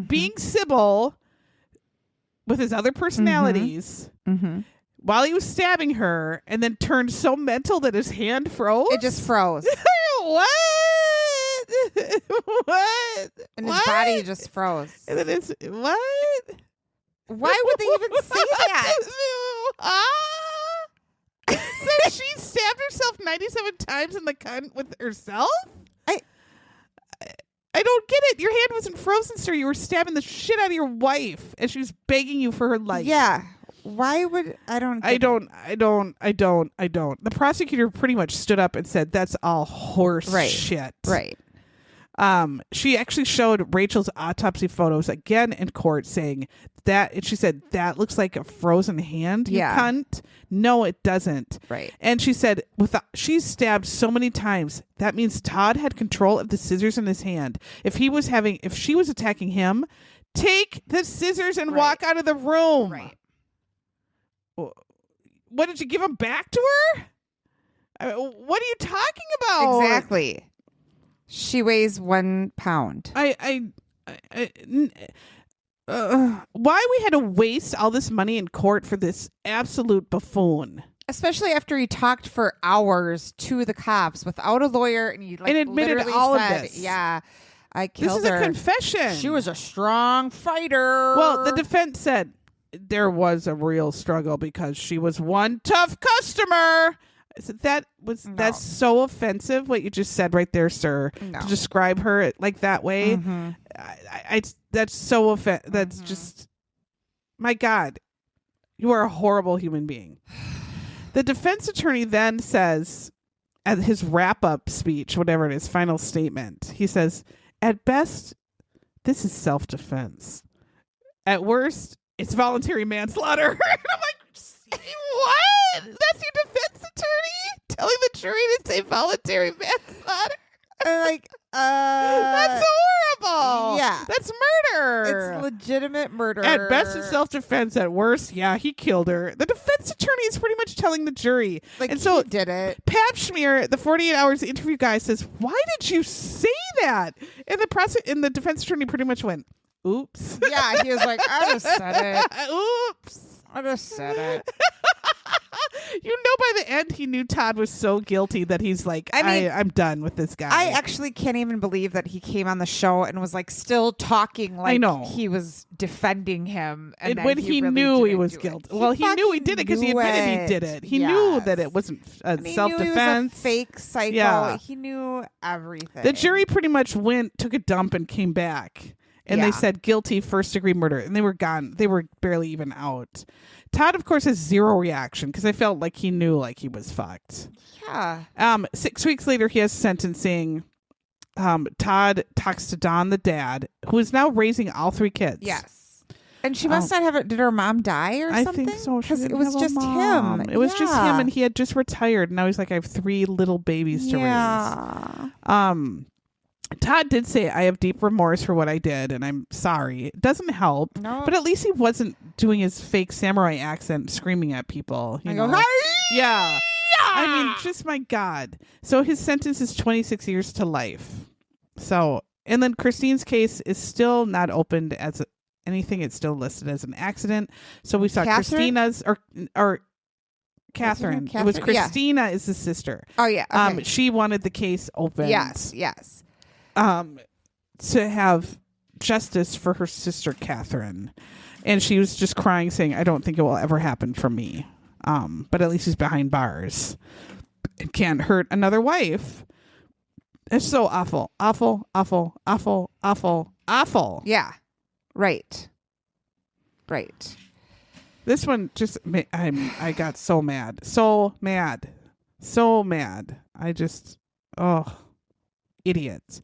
being Sybil with his other personalities while he was stabbing her, and then turned so mental that his hand froze. It just froze. What? What? And his body just froze. And then it's what? Why would they even say that? So she stabbed herself 97 times in the cunt with herself? I don't get it. Your hand wasn't frozen, sir. You were stabbing the shit out of your wife as she was begging you for her life. Yeah. Why would I don't. The prosecutor pretty much stood up and said that's all horse shit. Right. She actually showed Rachel's autopsy photos again in court, saying that, and she said, that looks like a frozen hand, you cunt. No, it doesn't. Right. And she said, she's stabbed so many times, that means Todd had control of the scissors in his hand. If she was attacking him, take the scissors and walk out of the room. Right. What, did you give them back to her? What are you talking about? Exactly. She weighs 1 pound. Why we had to waste all this money in court for this absolute buffoon? Especially after he talked for hours to the cops without a lawyer, and he and admitted all of this. Yeah, I killed her. This is a confession. She was a strong fighter. Well, the defense said there was a real struggle because she was one tough customer. So that's so offensive what you just said right there, sir. No. To describe her like that way. That's so offensive. That's just, my God, you are a horrible human being. The defense attorney then says at his wrap-up speech, whatever it is, final statement, he says, at best, this is self-defense. At worst, it's voluntary manslaughter. And I'm like, what? That's your defense attorney telling the jury to say voluntary manslaughter? That's horrible. Yeah. That's murder. It's legitimate murder. At best, it's self-defense. At worst, yeah, he killed her. The defense attorney is pretty much telling the jury. Like, and so he did it. Papschmier, the 48 hours interview guy, says, why did you say that? And the defense attorney pretty much went, oops. Yeah, he was like, I just said it. Oops. I just said it. You know, by the end, he knew Todd was so guilty that he's like, I'm done with this guy. I actually can't even believe that he came on the show and was like still talking like he was defending him. And when he really knew he was do guilty. it. Well, he knew he did it because he admitted he did it. He knew that it wasn't self-defense. He knew it was a fake psycho. Yeah. He knew everything. The jury pretty much took a dump and came back. And they said guilty, first-degree murder. And they were gone. They were barely even out. Todd, of course, has zero reaction because I felt like he knew like he was fucked. Yeah. 6 weeks later, he has sentencing. Todd talks to Dawn, the dad, who is now raising all 3 kids. Yes. And she must not have it. Did her mom die or something? I think so. Because it was just him. It was just him, and he had just retired. Now he's like, I have 3 little babies to raise. Todd did say, I have deep remorse for what I did, and I'm sorry. It doesn't help. No. But at least he wasn't doing his fake samurai accent, screaming at people. You know? Yeah. I mean, just my God. So his sentence is 26 years to life. So, and then Christine's case is still not opened as anything. It's still listed as an accident. So we saw Christina's, or Catherine. It was Christina is the sister. Oh, yeah. Okay. She wanted the case open. Yes. To have justice for her sister Catherine, and she was just crying, saying, "I don't think it will ever happen for me." But at least he's behind bars. It can't hurt another wife. It's so awful, awful, awful, awful, awful, awful. Yeah, right. This one just, I got so mad. I just, idiots.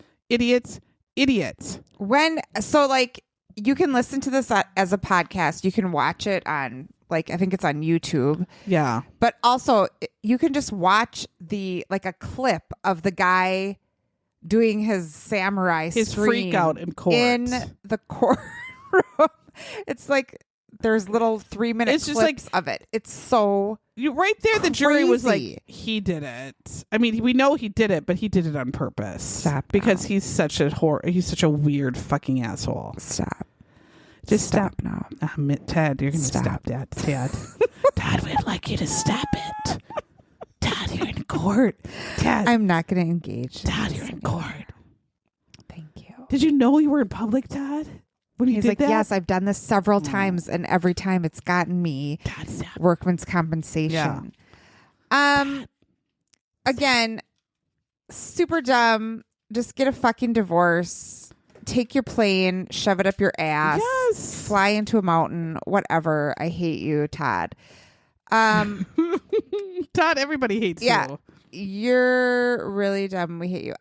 You can listen to this as a podcast. You can watch it on, I think it's on YouTube. Yeah. But also you can just watch a clip of the guy doing his samurai his scream freak out in court. In the courtroom. It's like there's little 3-minute clips of it. It's so right there. The jury crazy. Was like, he did it. I mean, we know he did it, but he did it on purpose. Stop because now. he's such a weird fucking asshole. Stop. Just stop now. Ted, you're going to stop that. Ted. Todd, we'd like you to stop it. Todd, you're in court. Todd. I'm not going to engage. Todd, you're in court. Thank you. Did you know you were in public, Todd? When he's like, yes, I've done this several times, and every time it's gotten me workman's compensation. Yeah. Again, super dumb. Just get a fucking divorce. Take your plane, shove it up your ass. Yes. Fly into a mountain. Whatever. I hate you, Todd. Todd, everybody hates you. You're really dumb. We hate you.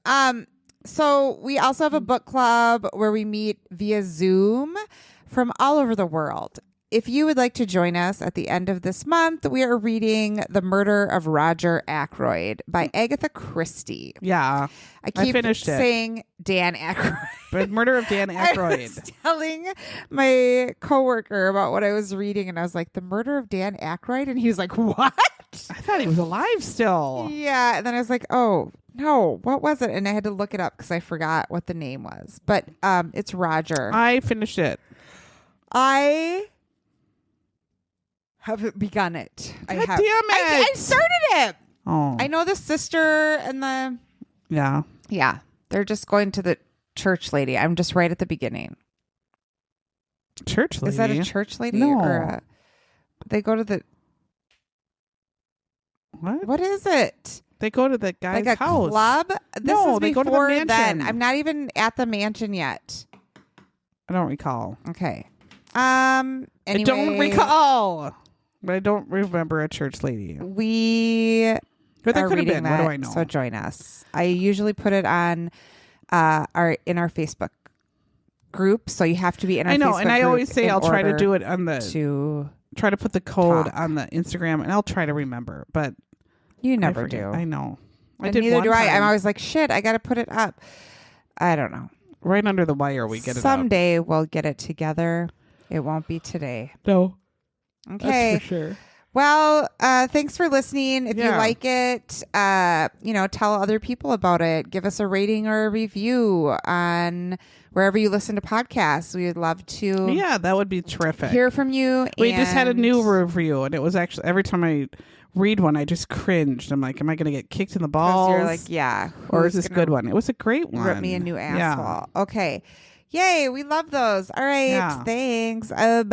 So we also have a book club where we meet via Zoom from all over the world. If you would like to join us at the end of this month, we are reading The Murder of Roger Ackroyd by Agatha Christie. Yeah. I keep saying Dan Aykroyd. But Murder of Dan Aykroyd. I was telling my coworker about what I was reading, and I was like, The Murder of Dan Aykroyd? And he was like, what? I thought he was alive still. Yeah. And then I was like, oh, no, what was it? And I had to look it up because I forgot what the name was. But it's Roger. I finished it. I haven't begun it. God damn it. I started it. Oh. I know the sister and the... Yeah. Yeah. They're just going to the church lady. I'm just right at the beginning. Church lady? Is that a church lady? No. Or they go to the... What is it? They go to the guy's like a house. Club? This is they go to the mansion. Then. I'm not even at the mansion yet. I don't recall. Okay. Anyway, I don't recall. But I don't remember a church lady. But there could have been. What do I know? So join us. I usually put it on our Facebook group, so you have to be in our Facebook group. I know, and I always say I'll try to do it on try to put the code on the Instagram, and I'll try to remember, but you never do. I know. And neither do I. I'm always like, shit, I got to put it up. I don't know. Right under the wire, we get it up. Someday we'll get it together. It won't be today. No. Okay. That's for sure. Well, thanks for listening. If you like it, tell other people about it. Give us a rating or a review on wherever you listen to podcasts. We would love to. Yeah, that would be terrific. Hear from you. We just had a new review, and it was actually every time I read one, I just cringed. I'm like, am I going to get kicked in the balls? You're like, yeah. Or is this a good one? It was a great one. Rip me a new asshole. Yeah. Okay. Yay. We love those. All right. Yeah. Thanks. Bye.